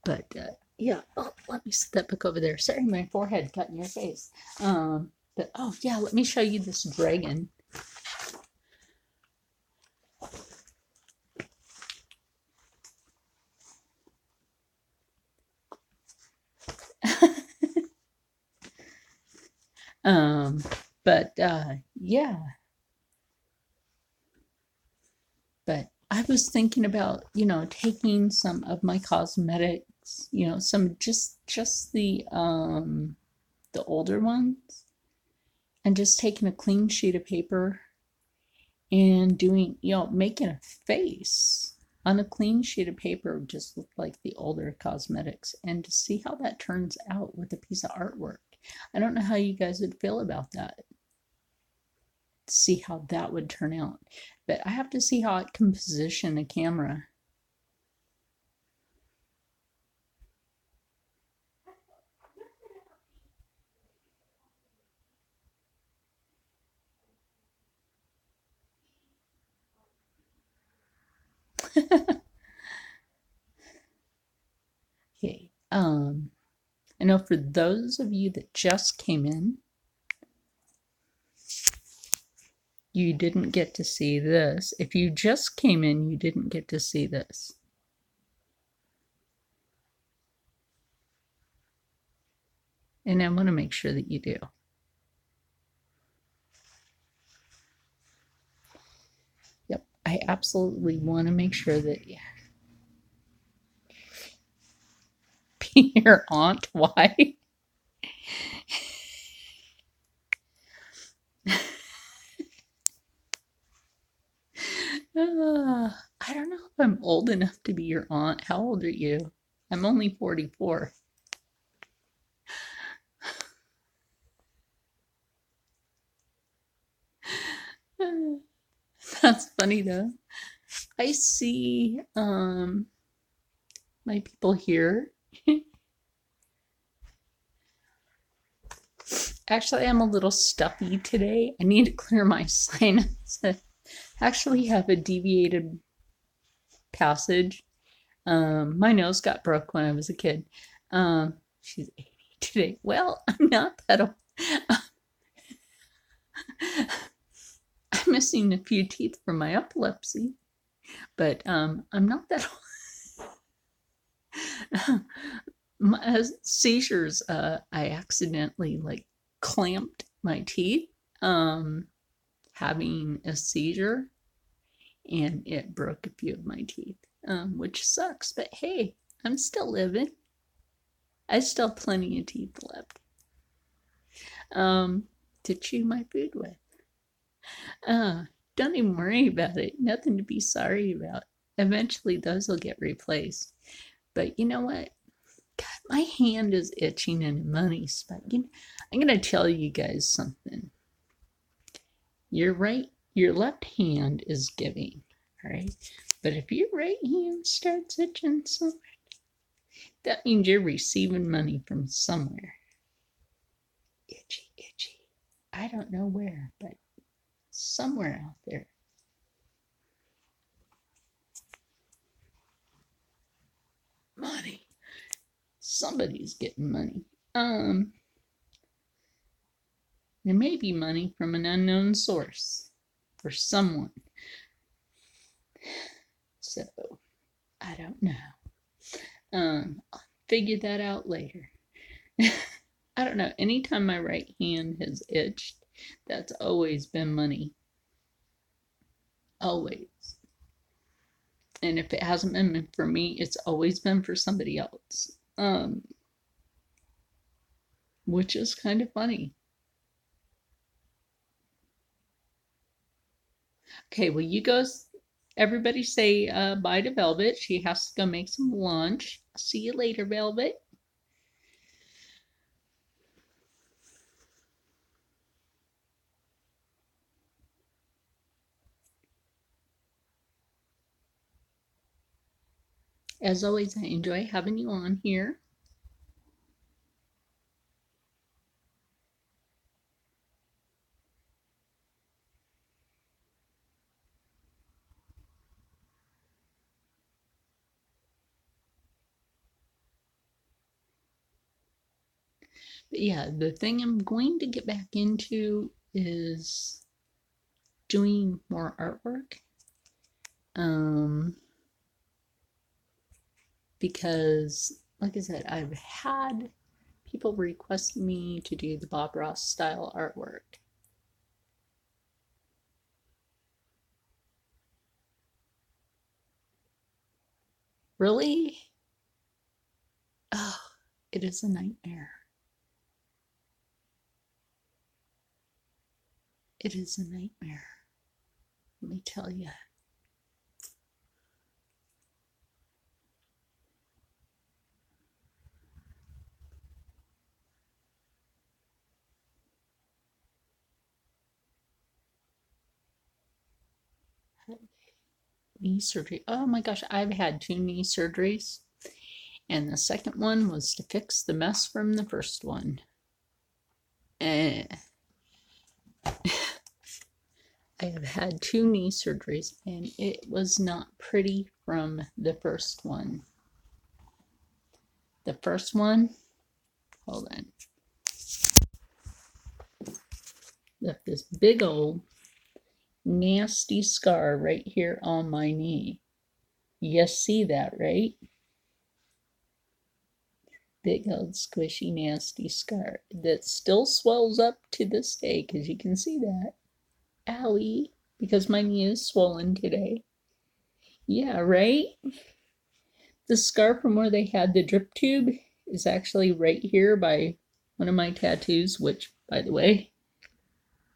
But yeah, oh, let me step back over there. Sorry, my forehead got in your face. But oh yeah, let me show you this dragon. But yeah, but I was thinking about, taking some of my cosmetics, some just the older ones, and just taking a clean sheet of paper and doing, making a face on a clean sheet of paper, just look like the older cosmetics, and to see how that turns out with a piece of artwork. I don't know how you guys would feel about that. See how that would turn out. But I have to see how I can position a camera. Okay. I know for those of you that just came in, you didn't get to see this. If you just came in, you didn't get to see this. And I want to make sure that you do. Yep, I absolutely want to make sure that, yeah. Be your aunt, why? I don't know if I'm old enough to be your aunt. How old are you? I'm only 44. That's funny though. I see my people here. Actually, I'm a little stuffy today. I need to clear my sinus. I actually have a deviated passage. My nose got broke when I was a kid. She's 80 today. Well, I'm not that old. I'm missing a few teeth from my epilepsy, but I'm not that old. My seizures, I accidentally clamped my teeth, having a seizure, and it broke a few of my teeth, which sucks. But hey, I'm still living. I still have plenty of teeth left to chew my food with. Don't even worry about it. Nothing to be sorry about. Eventually, those will get replaced. But you know what? God, my hand is itching in a money spot. I'm going to tell you guys something. Your left hand is giving, all right? But if your right hand starts itching somewhere, that means you're receiving money from somewhere. Itchy, itchy. I don't know where, but somewhere out there. Money. Somebody's getting money. There may be money from an unknown source for someone. So I don't know. I'll figure that out later. I don't know. Anytime my right hand has itched, that's always been money. Always. And if it hasn't been for me, it's always been for somebody else. Which is kind of funny. Okay, well, you go. Everybody say bye to Velvet. She has to go make some lunch. See you later, Velvet. As always, I enjoy having you on here. But yeah, the thing I'm going to get back into is doing more artwork. Because, like I said, I've had people request me to do the Bob Ross style artwork. Really? Oh, it is a nightmare. It is a nightmare. Let me tell you. Knee surgery. Oh my gosh, I've had 2 knee surgeries. And the second one was to fix the mess from the first one. I have had 2 knee surgeries, and it was not pretty from the first one. The first one, hold on, left this big old nasty scar right here on my knee. You see that, right? Big old squishy nasty scar that still swells up to this day, because you can see that. Owie, because my knee is swollen today. Yeah, right? The scar from where they had the drip tube is actually right here by one of my tattoos, which, by the way,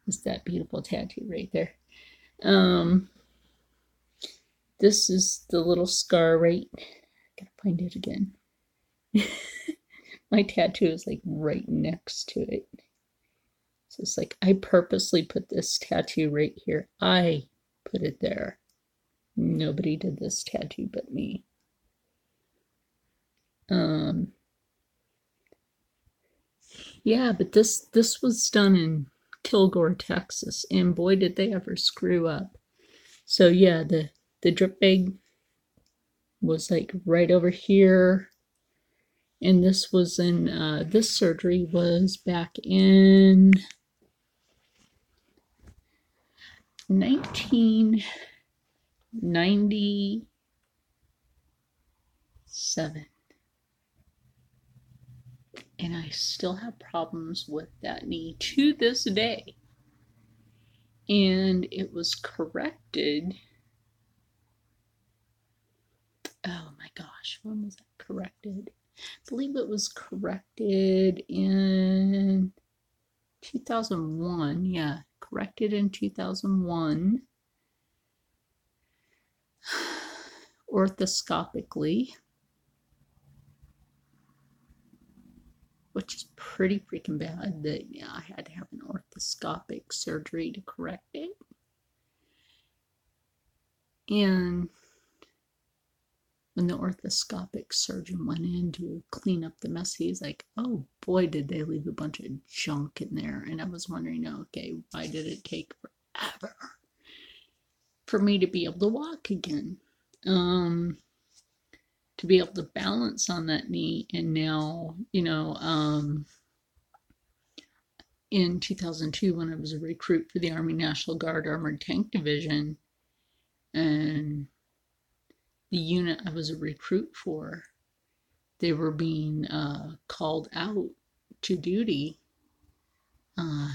is that beautiful tattoo right there. This is the little scar right. Gotta find it again. My tattoo is like right next to it. So it's like I purposely put this tattoo right here. I put it there. Nobody did this tattoo but me. Yeah, but this was done in Kilgore, Texas, and boy did they ever screw up. So yeah, the drip bag was like right over here, and this was in this surgery was back in 1997. And I still have problems with that knee to this day. And it was corrected. Oh my gosh, when was that corrected? I believe it was corrected in 2001. Yeah, corrected in 2001. Orthoscopically, which is pretty freaking bad that I had to have an orthoscopic surgery to correct it. And when the orthoscopic surgeon went in to clean up the mess, he's like, oh boy, did they leave a bunch of junk in there. And I was wondering, okay, why did it take forever for me to be able to walk again? To be able to balance on that knee. And now, in 2002, when I was a recruit for the Army National Guard Armored Tank Division, and the unit I was a recruit for, they were being called out to duty. My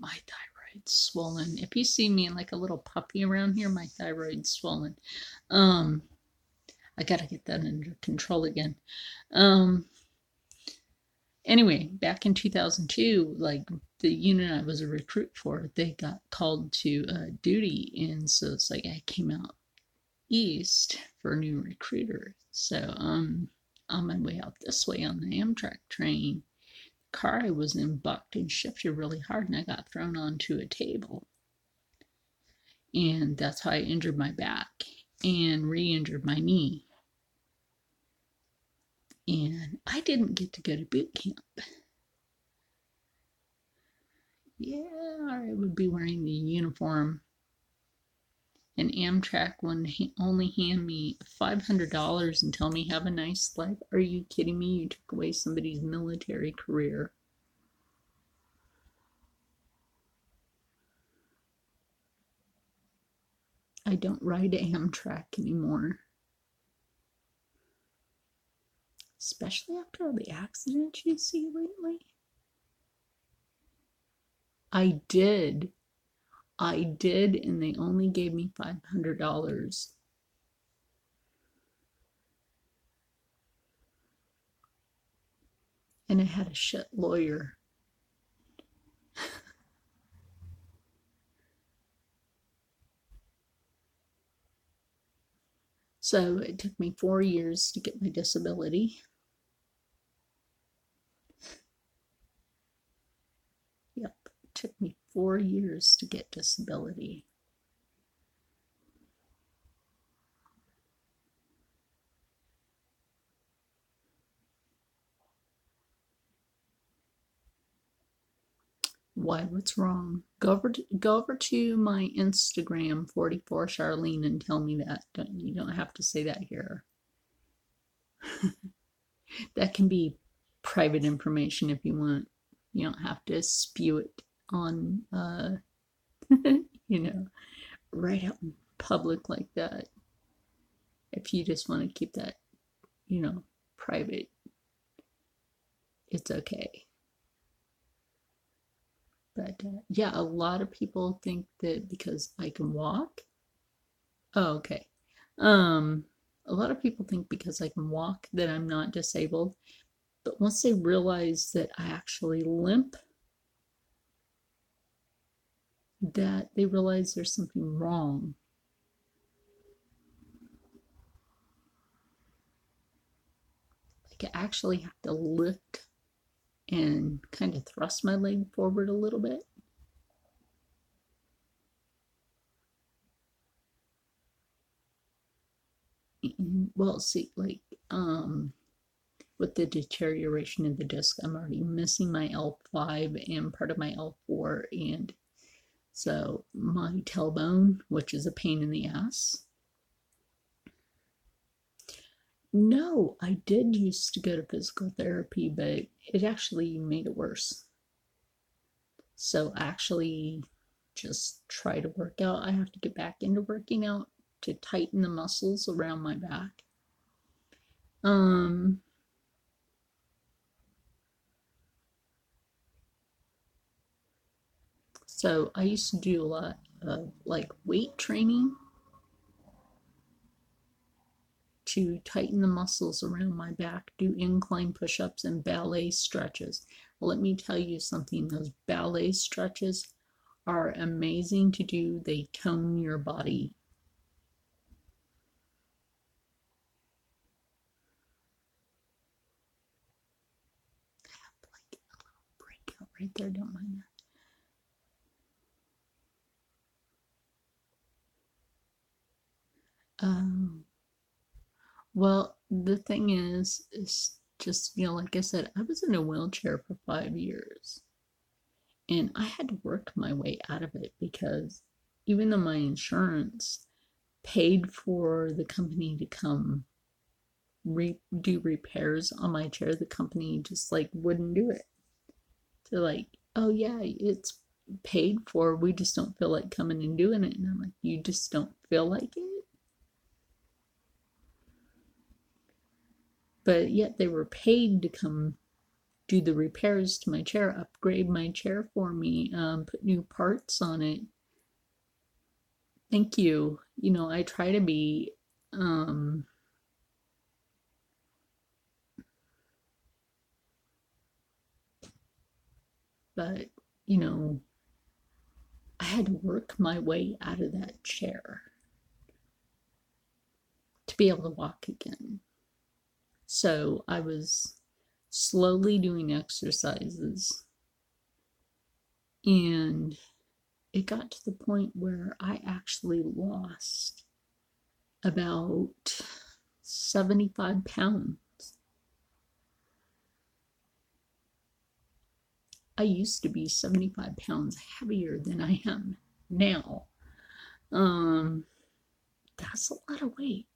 thyroid's swollen. If you see me like a little puppy around here, my thyroid's swollen. I gotta get that under control again. Anyway, back in 2002, like the unit I was a recruit for, they got called to duty, and so it's like I came out east for a new recruiter. So on my way out this way on the Amtrak train, the car I was in bucked and shifted really hard, and I got thrown onto a table, and that's how I injured my back and re-injured my knee. And I didn't get to go to boot camp. Yeah, I would be wearing the uniform. And Amtrak would only hand me $500 and tell me, have a nice life. Are you kidding me? You took away somebody's military career. I don't ride Amtrak anymore. Especially after all the accidents you see lately. I did, and they only gave me $500. And I had a shit lawyer. So it took me 4 years to get my disability. Yep, it took me 4 years to get disability. Why? What's wrong? Go over to my Instagram, 44 Charlene, and tell me that. You don't have to say that here. That can be private information if you want. You don't have to spew it on, right out in public like that. If you just want to keep that, private, it's okay. But yeah, a lot of people think that because I can walk. Oh, okay. A lot of people think because I can walk that I'm not disabled. But once they realize that I actually limp, that they realize there's something wrong. Like I actually have to lift and kind of thrust my leg forward a little bit. Well, see, like, with the deterioration of the disc, I'm already missing my L5 and part of my L4, and so my tailbone, which is a pain in the ass. No, I did used to go to physical therapy, but it actually made it worse. So actually just try to work out. I have to get back into working out to tighten the muscles around my back. So I used to do a lot of like weight training to tighten the muscles around my back, do incline push-ups and ballet stretches. Well, let me tell you something, those ballet stretches are amazing to do. They tone your body. Like a little breakout right there, don't mind that. Well, the thing is just, like I said, I was in a wheelchair for 5 years and I had to work my way out of it because even though my insurance paid for the company to come do repairs on my chair, the company just like wouldn't do it. They're like, oh yeah, it's paid for. We just don't feel like coming and doing it. And I'm like, you just don't feel like it? But yet they were paid to come do the repairs to my chair, upgrade my chair for me, put new parts on it. Thank you. I try to be, but, you know, I had to work my way out of that chair to be able to walk again. So I was slowly doing exercises, and it got to the point where I actually lost about 75 pounds. I used to be 75 pounds heavier than I am now. Um, that's a lot of weight.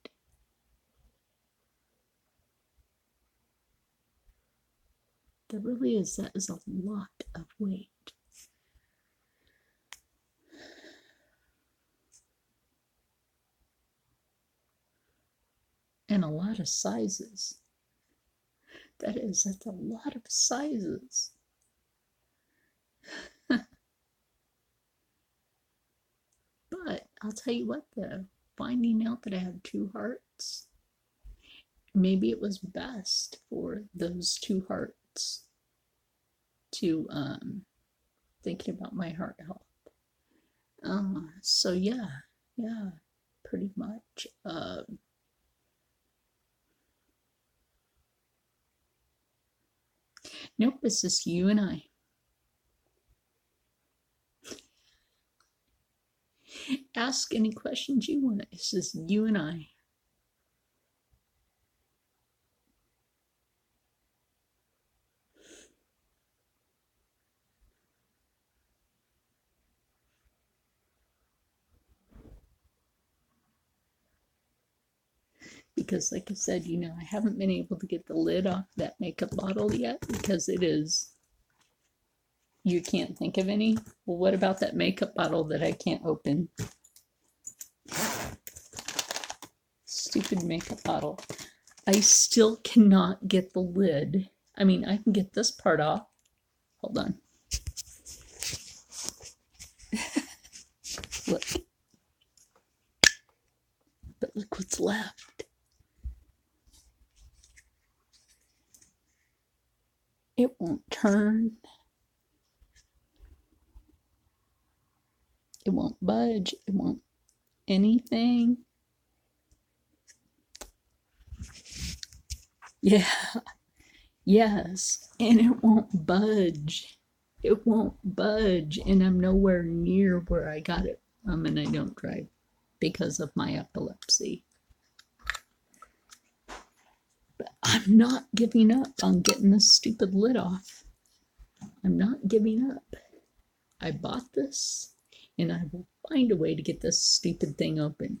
That really is, that is a lot of weight. And a lot of sizes. That's a lot of sizes. But I'll tell you what, though, finding out that I have two hearts, maybe it was best for those two hearts to thinking about my heart health. So yeah, pretty much. Nope, it's just you and I. Ask any questions you want. It's just you and I. Because, like I said, I haven't been able to get the lid off that makeup bottle yet because it is. You can't think of any? Well, what about that makeup bottle that I can't open? Stupid makeup bottle. I still cannot get the lid. I mean, I can get this part off. Hold on. Look. But look what's left. It won't turn. It won't budge. It won't anything. Yeah. Yes. And it won't budge. It won't budge. And I'm nowhere near where I got it from, and I don't drive because of my epilepsy. But I'm not giving up on getting this stupid lid off. I'm not giving up. I bought this, and I will find a way to get this stupid thing opened.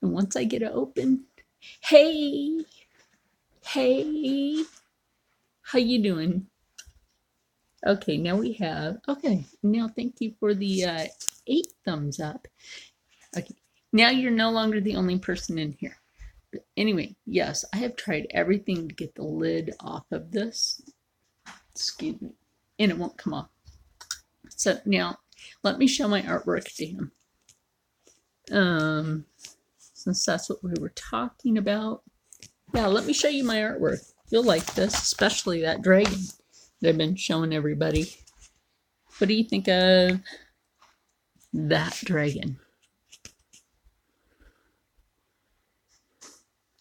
And once I get it open, hey, how you doing? Okay, now we have, okay, now thank you for the 8 thumbs up. Okay, now you're no longer the only person in here. But anyway, yes, I have tried everything to get the lid off of this. Excuse me. And it won't come off. So now, let me show my artwork to him. Since that's what we were talking about. Yeah, let me show you my artwork. You'll like this, especially that dragon that I've been showing everybody. What do you think of that dragon?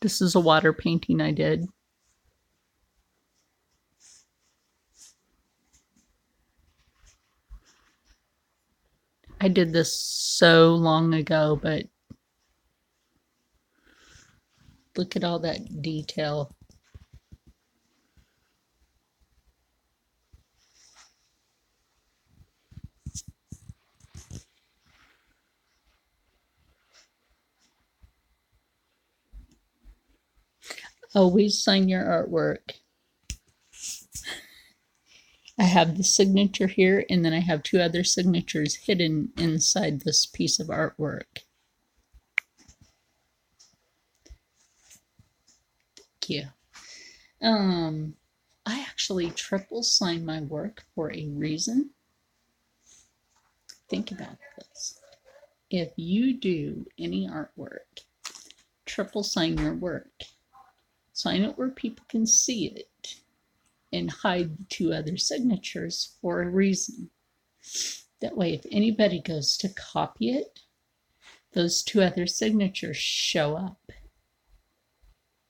This is a water painting I did. I did this so long ago, but look at all that detail. Always sign your artwork. I have the signature here, and then I have 2 other signatures hidden inside this piece of artwork. Thank you. I actually triple sign my work for a reason. Think about this. If you do any artwork, triple sign your work. Sign it where people can see it and hide the 2 other signatures for a reason. That way, if anybody goes to copy it, those 2 other signatures show up.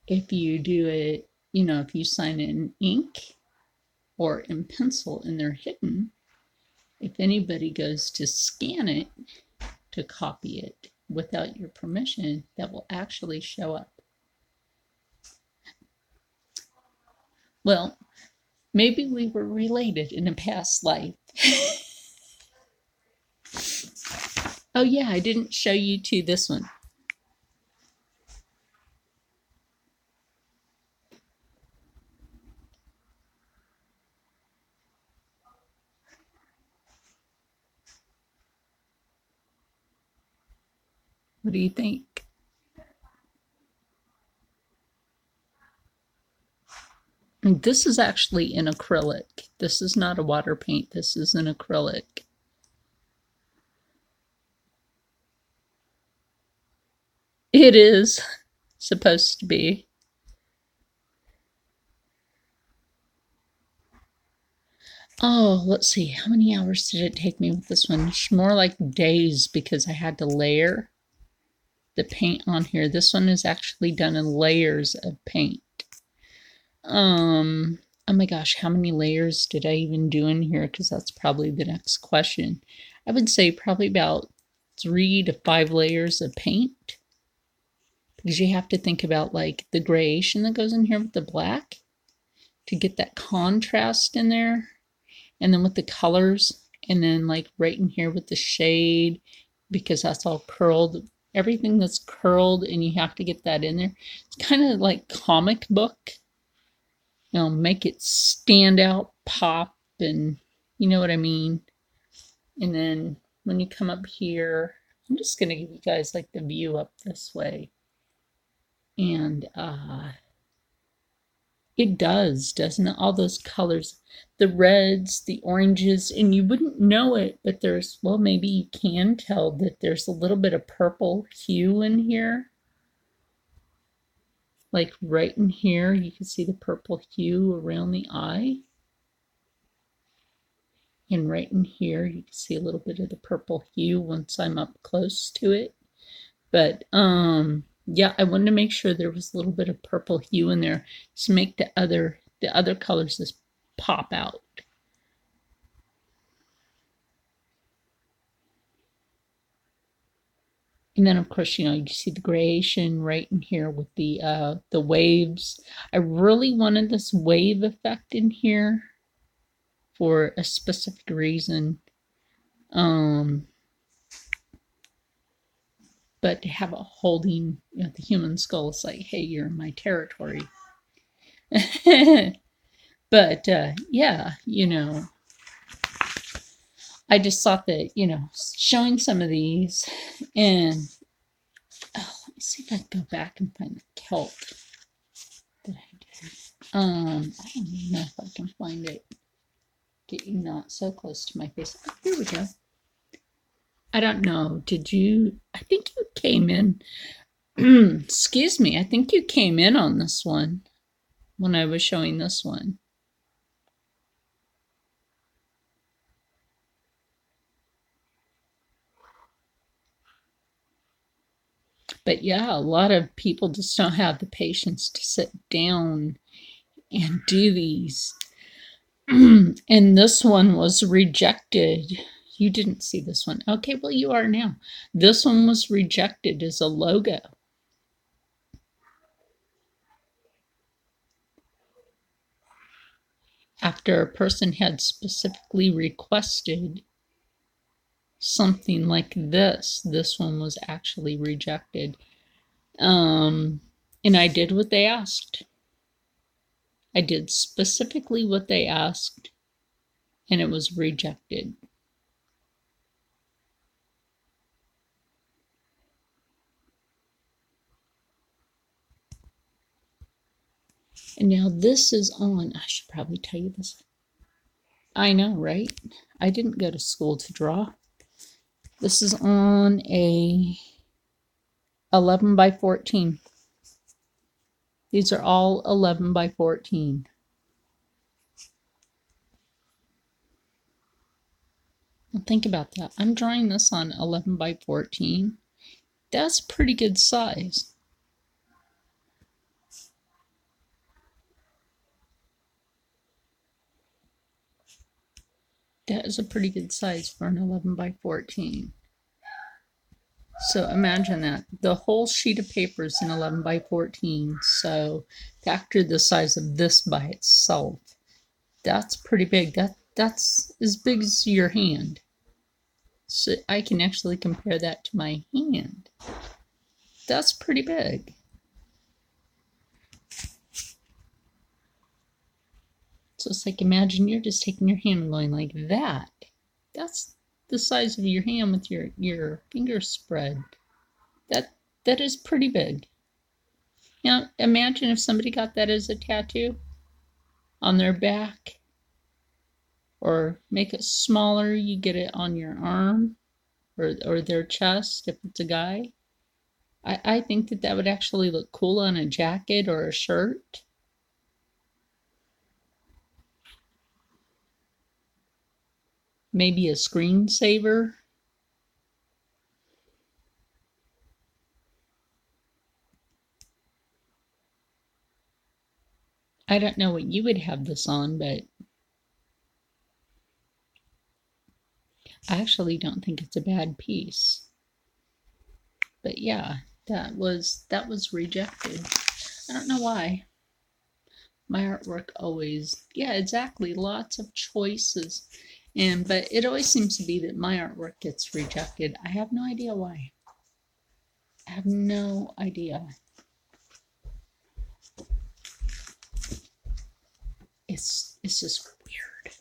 If you do it, if you sign it in ink or in pencil and they're hidden, if anybody goes to scan it to copy it without your permission, that will actually show up. Well, maybe we were related in a past life. Oh yeah, I didn't show you too this one. What do you think? And this is actually in acrylic. This is not a water paint. This is an acrylic. It is supposed to be. Oh, let's see. How many hours did it take me with this one? It's more like days because I had to layer the paint on here. This one is actually done in layers of paint. Oh my gosh, how many layers did I even do in here? Because that's probably the next question. I would say probably about 3 to 5 layers of paint. Because you have to think about like the gradation that goes in here with the black to get that contrast in there. And then with the colors, and then like right in here with the shade, because that's all curled. Everything that's curled, and you have to get that in there. It's kind of like comic book. Make it stand out, pop, and you know what I mean. And then when you come up here, I'm just going to give you guys like the view up this way. And it does, doesn't it? All those colors, the reds, the oranges, and you wouldn't know it, but there's, well, maybe you can tell that there's a little bit of purple hue in here. Like right in here, you can see the purple hue around the eye. And right in here, you can see a little bit of the purple hue once I'm up close to it. But yeah, I wanted to make sure there was a little bit of purple hue in there to make the other colors just pop out. And then of course, you see the gradation right in here with the waves. I really wanted this wave effect in here for a specific reason. But to have it holding the human skull, it's like, hey, you're in my territory. But yeah, I just thought that, showing some of these, and let me see if I can go back and find the kelp that I did. I don't even know if I can find it. Get you not so close to my face. Oh, here we go. I don't know. Did you? I think you came in. Excuse me. I think you came in on this one when I was showing this one. But yeah, a lot of people just don't have the patience to sit down and do these. And this one was rejected. You didn't see this one. Okay, well, you are now. This one was rejected as a logo. After a person had specifically requested something like this one was actually rejected. And I did what they asked. I did specifically what they asked, and it was rejected. And now this is on, I should probably tell you this. I know, right? I didn't go to school to draw. This is on a 11 by 14. These are all 11 by 14. Think about that. I'm drawing this on 11 by 14. That's pretty good size. That is a pretty good size for an 11 by 14. So imagine that. The whole sheet of paper is an 11 by 14. So factor the size of this by itself. That's pretty big. That's as big as your hand. So I can actually compare that to my hand. That's pretty big. So it's like, imagine you're just taking your hand and going like that. That's the size of your hand with your fingers spread. That is pretty big. Now imagine if somebody got that as a tattoo on their back, or make it smaller, you get it on your arm or their chest if it's a guy. I think that would actually look cool on a jacket or a shirt. Maybe a screensaver. I don't know what you would have this on, but I actually don't think it's a bad piece. But yeah, that was rejected. I don't know why. My artwork always, yeah, exactly, lots of choices. But it always seems to be that my artwork gets rejected. I have no idea why. I have no idea. It's just weird.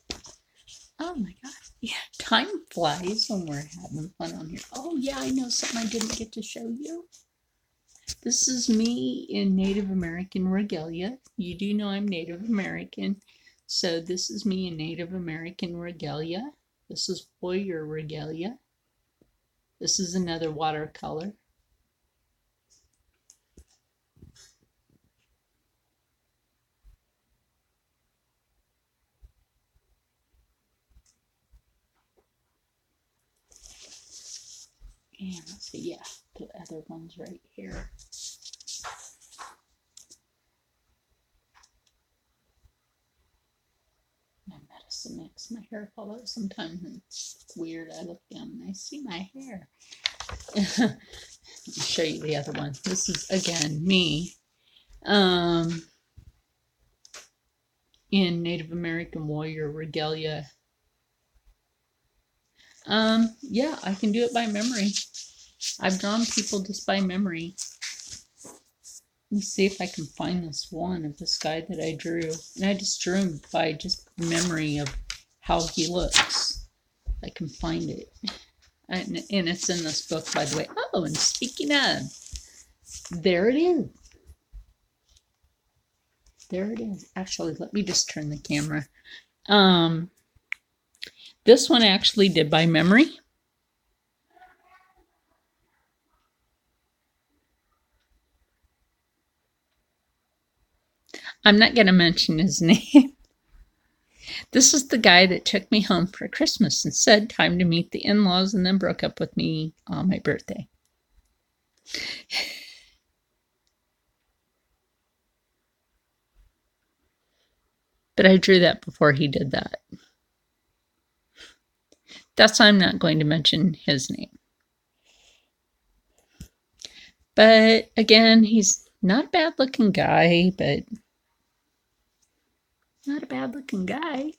Oh my god. Yeah, time flies when we're having fun on here. Oh yeah, I know something I didn't get to show you. This is me in Native American regalia. You do know I'm Native American. So this is me in Native American regalia. This is warrior regalia. This is another watercolor. And let's see, yeah, the other one's right here. My medicine makes my hair fall out sometimes. It's weird. I look down and I see my hair. Let me show you the other one. This is again me in Native American warrior regalia. Yeah, I can do it by memory. I've drawn people just by memory. Let me see if I can find this one of this guy that I drew. And I just drew him by just memory of how he looks. I can find it. And it's in this book, by the way. Oh, and speaking of, there it is. There it is. Actually, let me just turn the camera. This one I actually did by memory. I'm not going to mention his name. This is the guy that took me home for Christmas and said, time to meet the in-laws, and then broke up with me on my birthday. But I drew that before he did that. That's why I'm not going to mention his name. But again, he's not a bad looking guy, but not a bad looking guy.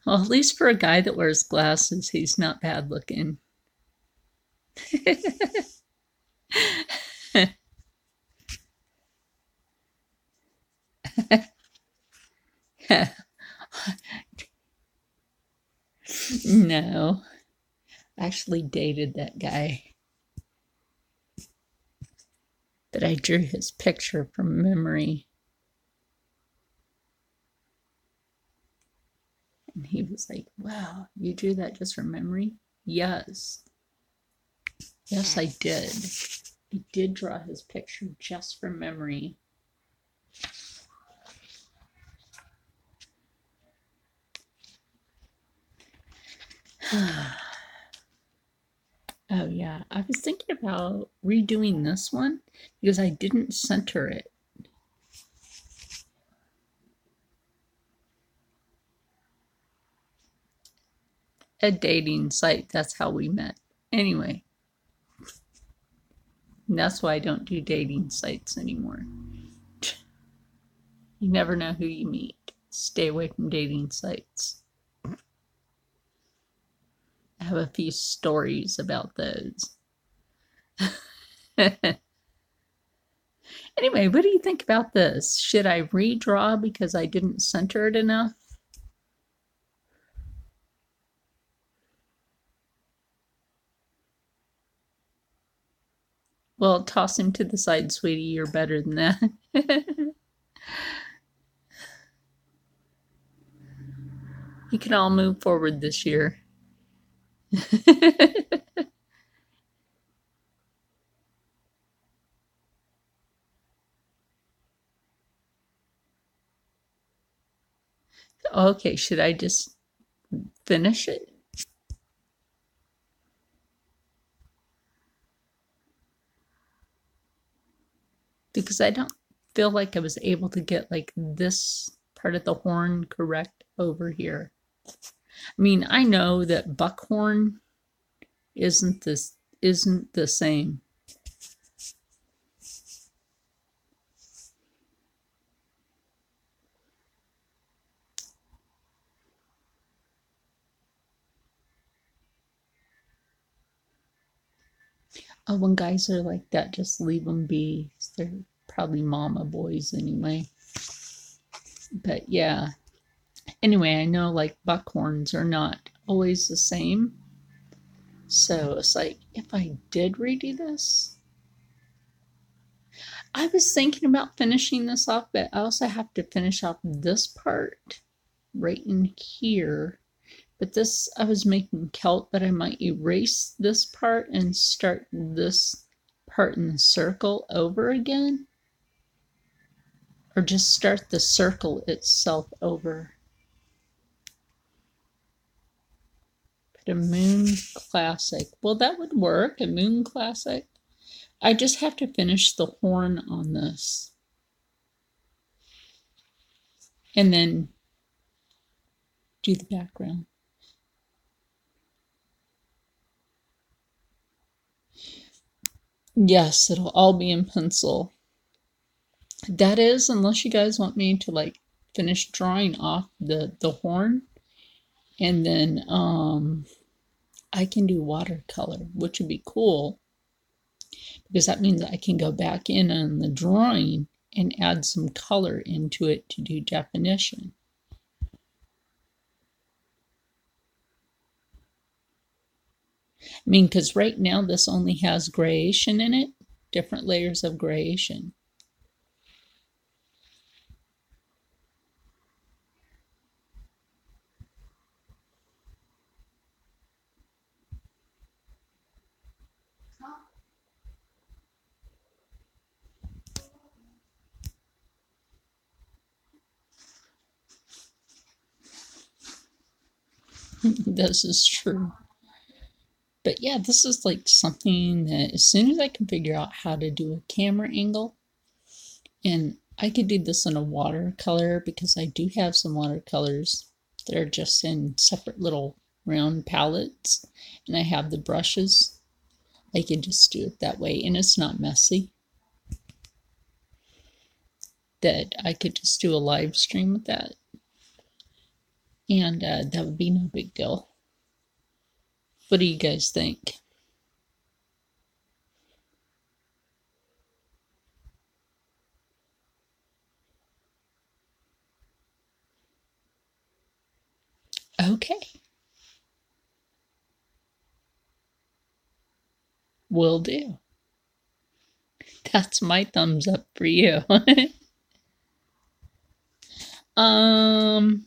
Well, at least for a guy that wears glasses, he's not bad looking. No, I actually dated that guy. But I drew his picture from memory. And he was like, wow, you drew that just from memory? Yes. Yes, I did. I did draw his picture just from memory. Oh, yeah. I was thinking about redoing this one because I didn't center it. A dating site, that's how we met. Anyway, that's why I don't do dating sites anymore. You never know who you meet. Stay away from dating sites. I have a few stories about those. Anyway, what do you think about this? Should I redraw because I didn't center it enough? Well, toss him to the side, sweetie. You're better than that. You can all move forward this year. Okay, should I just finish it? Because I don't feel like I was able to get like this part of the horn correct over here. I mean, I know that buckhorn isn't the same. Oh, when guys are like that, just leave them be. They're probably mama boys anyway. But yeah. Anyway, I know like buckhorns are not always the same. So it's like, if I did redo this, I was thinking about finishing this off, but I also have to finish off this part right in here. But this, I was making Celt, but I might erase this part and start this part in the circle over again. Or just start the circle itself over. Put a moon classic. Well, that would work, a moon classic. I just have to finish the horn on this. And then do the background. Yes, it'll all be in pencil. That is, unless you guys want me to like finish drawing off the horn, and then I can do watercolor, which would be cool because that means I can go back in on the drawing and add some color into it to do definition. I mean, because right now this only has gradation in it, different layers of gradation. This is true. But yeah, this is like something that as soon as I can figure out how to do a camera angle, and I could do this in a watercolor because I do have some watercolors that are just in separate little round palettes, and I have the brushes. I can just do it that way, and it's not messy. That I could just do a live stream with that, and that would be no big deal. What do you guys think? Okay, will do. That's my thumbs up for you. um,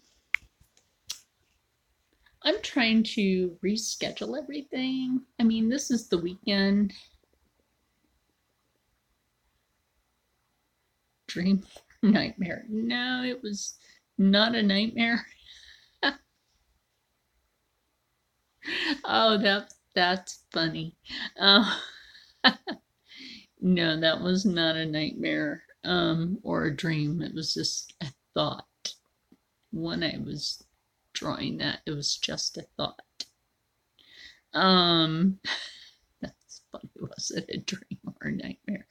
I'm trying to reschedule everything. I mean, this is the weekend. Dream nightmare. No, it was not a nightmare. Oh, that's funny. Uh, no, that was not a nightmare or a dream. It was just a thought. When I was drawing that, it was just a thought. Um, that's funny. Was it a dream or a nightmare?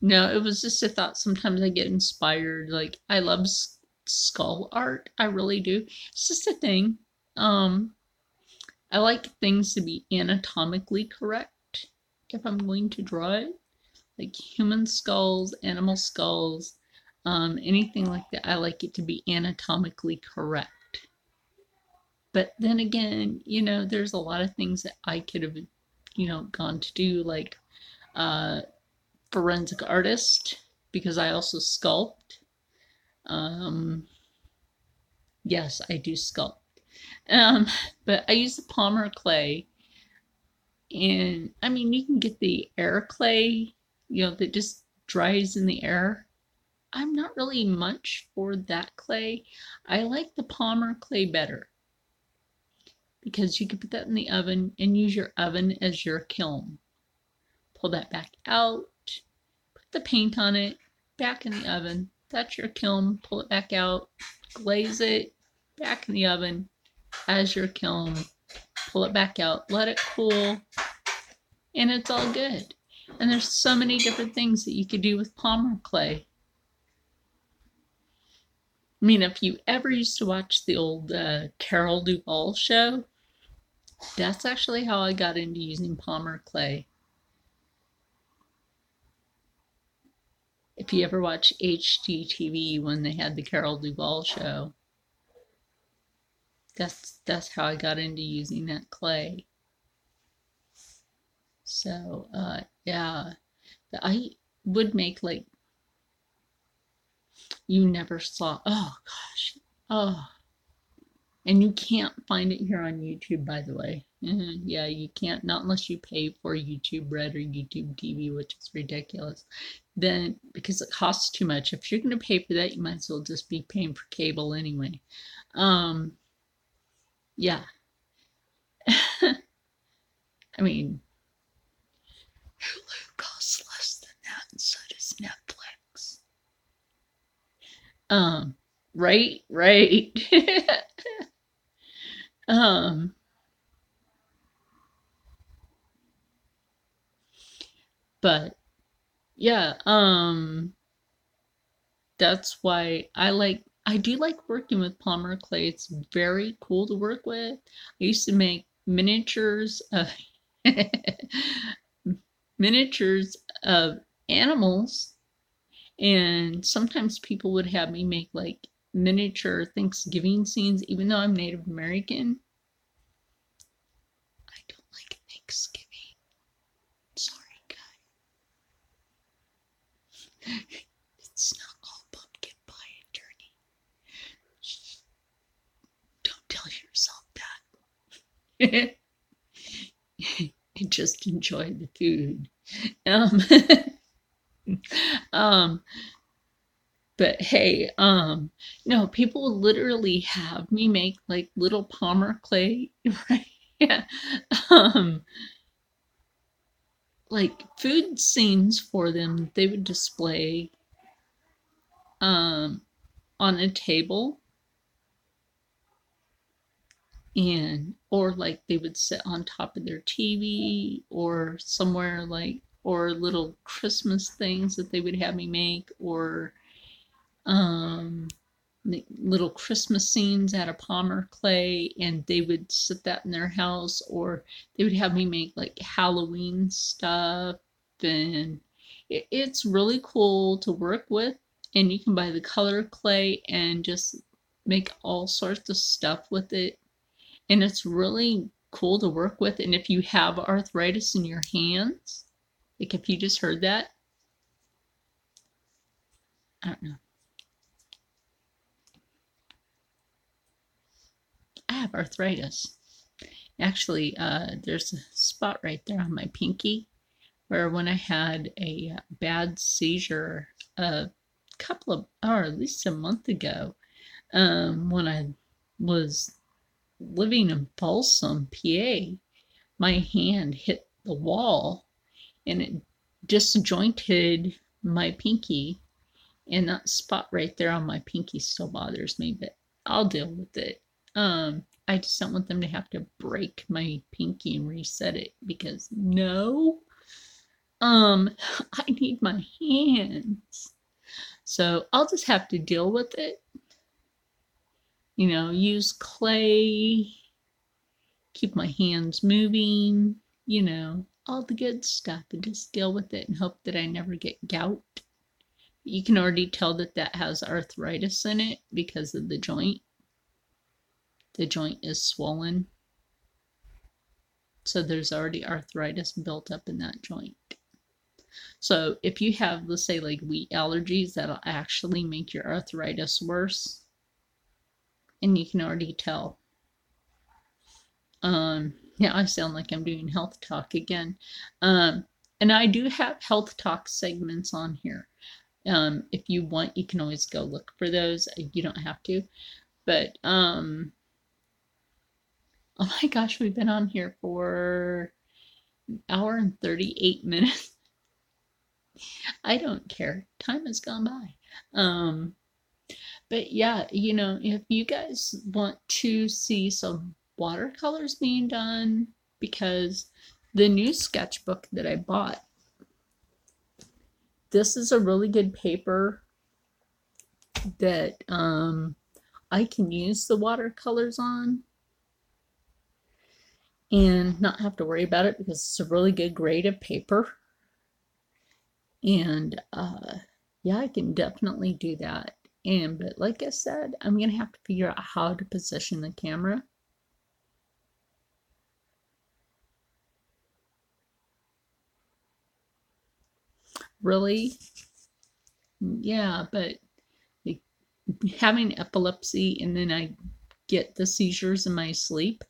No, it was just a thought. Sometimes I get inspired. Like I love skull art. I really do. It's just a thing. Um, I like things to be anatomically correct if I'm going to draw it, like human skulls, animal skulls, anything like that. I like it to be anatomically correct. But then again, there's a lot of things that I could have, gone to do, like forensic artist, because I also sculpt. Um, yes, I do sculpt. Um, but I use the Palmer clay, and I mean, you can get the air clay, that just dries in the air. I'm not really much for that clay. I like the Palmer clay better because you can put that in the oven and use your oven as your kiln. Pull that back out, put the paint on it, back in the oven. That's your kiln. Pull it back out, glaze it, back in the oven as your kiln. Pull it back out, let it cool, and it's all good. And there's so many different things that you could do with Palmer clay. I mean, if you ever used to watch the old Carol Duvall show, that's actually how I got into using Palmer clay. If you ever watch HGTV when they had the Carol Duvall show, that's how I got into using that clay. So yeah, I would make like you never saw. Oh gosh, oh, and you can't find it here on YouTube, by the way. Yeah, you can't, not unless you pay for YouTube Red or YouTube TV, which is ridiculous. Then, because it costs too much. If you're going to pay for that, you might as well just be paying for cable anyway. Yeah. I mean, Hulu costs less than that, and so does Netflix. Right, right. um, but yeah, that's why I do like working with Palmer clay. It's very cool to work with. I used to make miniatures of miniatures of animals, and sometimes people would have me make like miniature Thanksgiving scenes, even though I'm Native American. I don't like Thanksgiving. Sorry, guys. It's not all pumpkin pie and turkey. Don't tell yourself that. Just enjoy the food. Um, um, but hey, no, people would literally have me make like little Palmer clay, right? Yeah. Um, like food scenes for them, they would display um, on a table, and or like they would sit on top of their TV or somewhere, like, or little Christmas things that they would have me make, or um little Christmas scenes out of Palmer clay, and they would sit that in their house, or they would have me make like Halloween stuff. And it's really cool to work with, and you can buy the color clay and just make all sorts of stuff with it, and it's really cool to work with. And if you have arthritis in your hands, like if you just heard that, I don't know, I have arthritis. Actually, there's a spot right there on my pinky where when I had a bad seizure a couple of, or at least a month ago, when I was living in Folsom, PA, my hand hit the wall and it disjointed my pinky, and that spot right there on my pinky still bothers me, but I'll deal with it. I just don't want them to have to break my pinky and reset it, because no, um, I need my hands. So I'll just have to deal with it. Use clay, keep my hands moving, all the good stuff, and just deal with it and hope that I never get gout. You can already tell that that has arthritis in it because of the joint. The joint is swollen. So there's already arthritis built up in that joint. So if you have, let's say, like wheat allergies, that'll actually make your arthritis worse. And you can already tell. Yeah, I sound like I'm doing health talk again. Um, and I do have health talk segments on here. If you want, you can always go look for those. You don't have to. But oh my gosh, we've been on here for an hour and 38 minutes. I don't care. Time has gone by. But yeah, if you guys want to see some watercolors being done, because the new sketchbook that I bought, this is a really good paper that I can use the watercolors on and not have to worry about it, because it's a really good grade of paper. And yeah, I can definitely do that. But like I said, I'm gonna have to figure out how to position the camera. Really? Yeah, but like, having epilepsy and then I get the seizures in my sleep.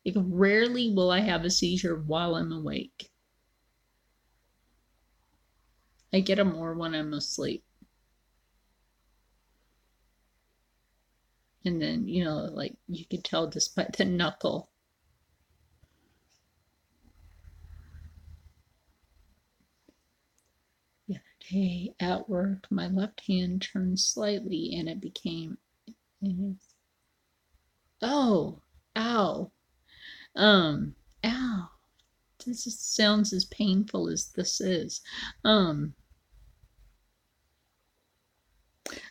Like, rarely will I have a seizure while I'm awake. I get them more when I'm asleep. And then, like you could tell just by the knuckle. The other day at work, my left hand turned slightly and it became, oh, ow, um, ow. This sounds as painful as this is. I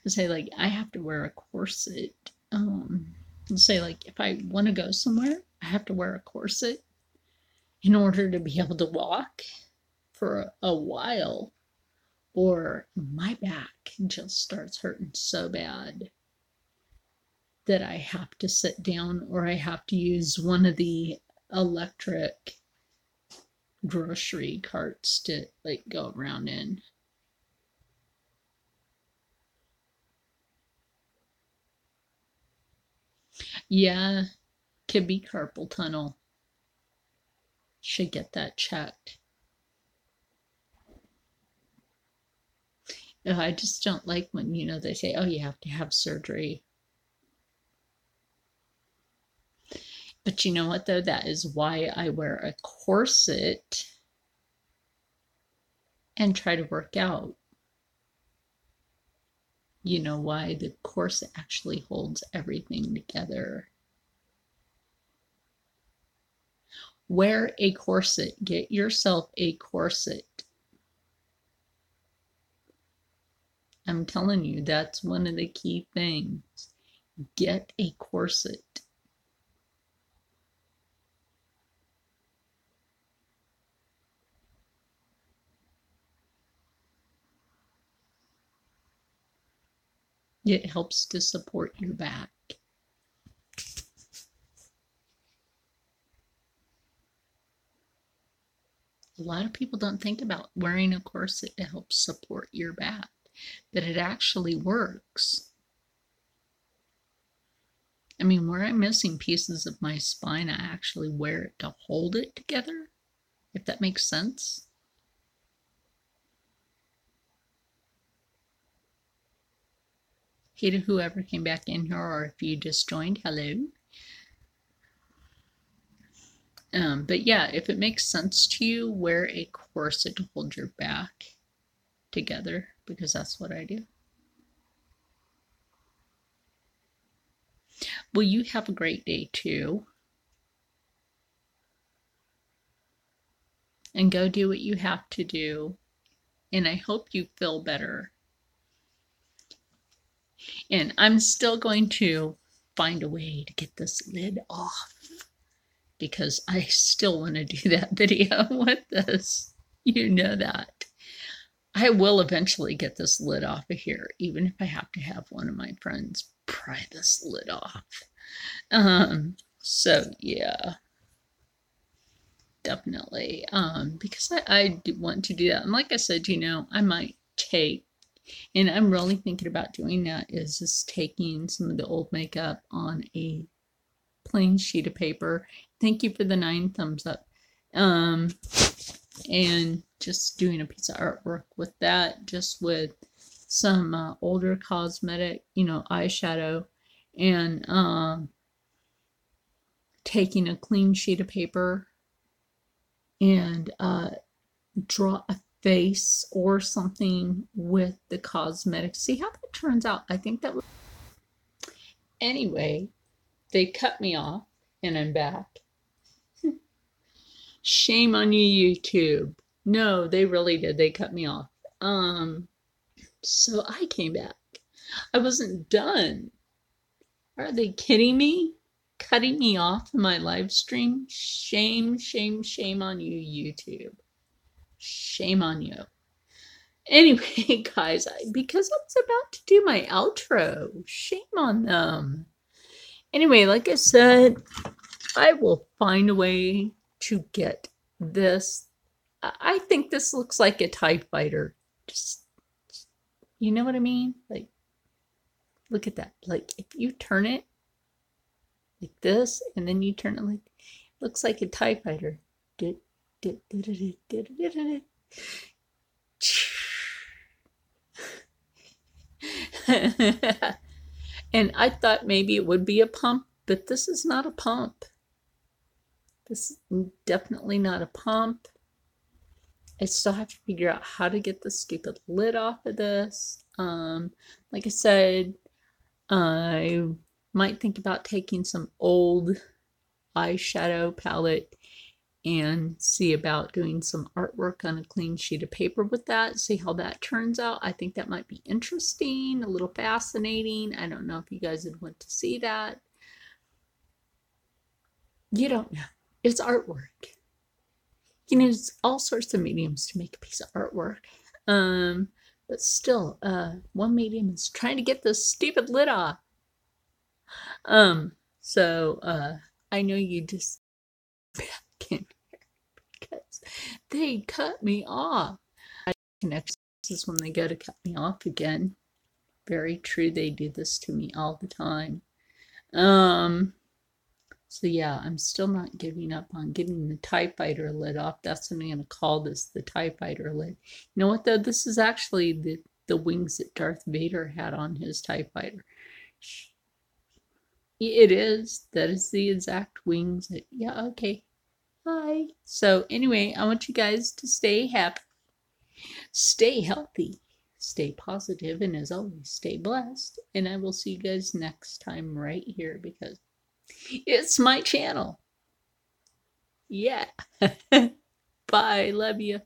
say, like, I have to wear a corset. Say, like, if I want to go somewhere, I have to wear a corset in order to be able to walk for a while, or my back just starts hurting so bad that I have to sit down, or I have to use one of the electric grocery carts to like go around in. Yeah, could be carpal tunnel. Should get that checked. I just don't like when, they say, oh, you have to have surgery. But you know what, though? That is why I wear a corset and try to work out. You know why? The corset actually holds everything together. Wear a corset. Get yourself a corset. I'm telling you, that's one of the key things. Get a corset. It helps to support your back. A lot of people don't think about wearing a corset to help support your back, but it actually works. I mean, where I'm missing pieces of my spine, I actually wear it to hold it together, if that makes sense. Hey to whoever came back in here, or if you just joined, hello. But yeah, if it makes sense to you, wear a corset to hold your back together, because that's what I do. Well, you have a great day too. And go do what you have to do. And I hope you feel better. And I'm still going to find a way to get this lid off, because I still want to do that video with this. You know that. I will eventually get this lid off of here, even if I have to have one of my friends pry this lid off. So yeah, definitely. Because I do want to do that. And like I said, I might take, and I'm really thinking about doing that, is just taking some of the old makeup on a plain sheet of paper. Thank you for the 9 thumbs up. And just doing a piece of artwork with that, just with some older cosmetic, eyeshadow, and taking a clean sheet of paper and draw a face or something with the cosmetics. See how that turns out. I think that would. Anyway, they cut me off and I'm back. Shame on you, YouTube. No, they really did. They cut me off. So I came back. I wasn't done. Are they kidding me? Cutting me off in my live stream? Shame, shame, shame on you, YouTube. Shame on you. Anyway, guys, because I was about to do my outro, shame on them. Anyway, like I said, I will find a way to get this. I think this looks like a TIE fighter. Just, you know what I mean? Like, look at that. Like, if you turn it like this, and then you turn it like, looks like a TIE fighter. And I thought maybe it would be a pump, but this is not a pump. This is definitely not a pump. I still have to figure out how to get the stupid lid off of this. Like I said, I might think about taking some old eyeshadow palette and see about doing some artwork on a clean sheet of paper with that, see how that turns out. I think that might be interesting, a little fascinating. I don't know if you guys would want to see that. You don't know. It's artwork. There's all sorts of mediums to make a piece of artwork. But still, one medium is trying to get this stupid lid off. So I know you just back in here because they cut me off. I connect this when they go to cut me off again. Very true, they do this to me all the time. So yeah, I'm still not giving up on getting the TIE Fighter lid off. That's what I'm going to call this, the TIE Fighter lid. You know what though? This is actually the wings that Darth Vader had on his TIE Fighter. It is. That is the exact wings. Yeah, okay. Hi. So, anyway, I want you guys to stay happy, stay healthy, stay positive, and as always, stay blessed. And I will see you guys next time right here because it's my channel. Yeah. Bye. Love you.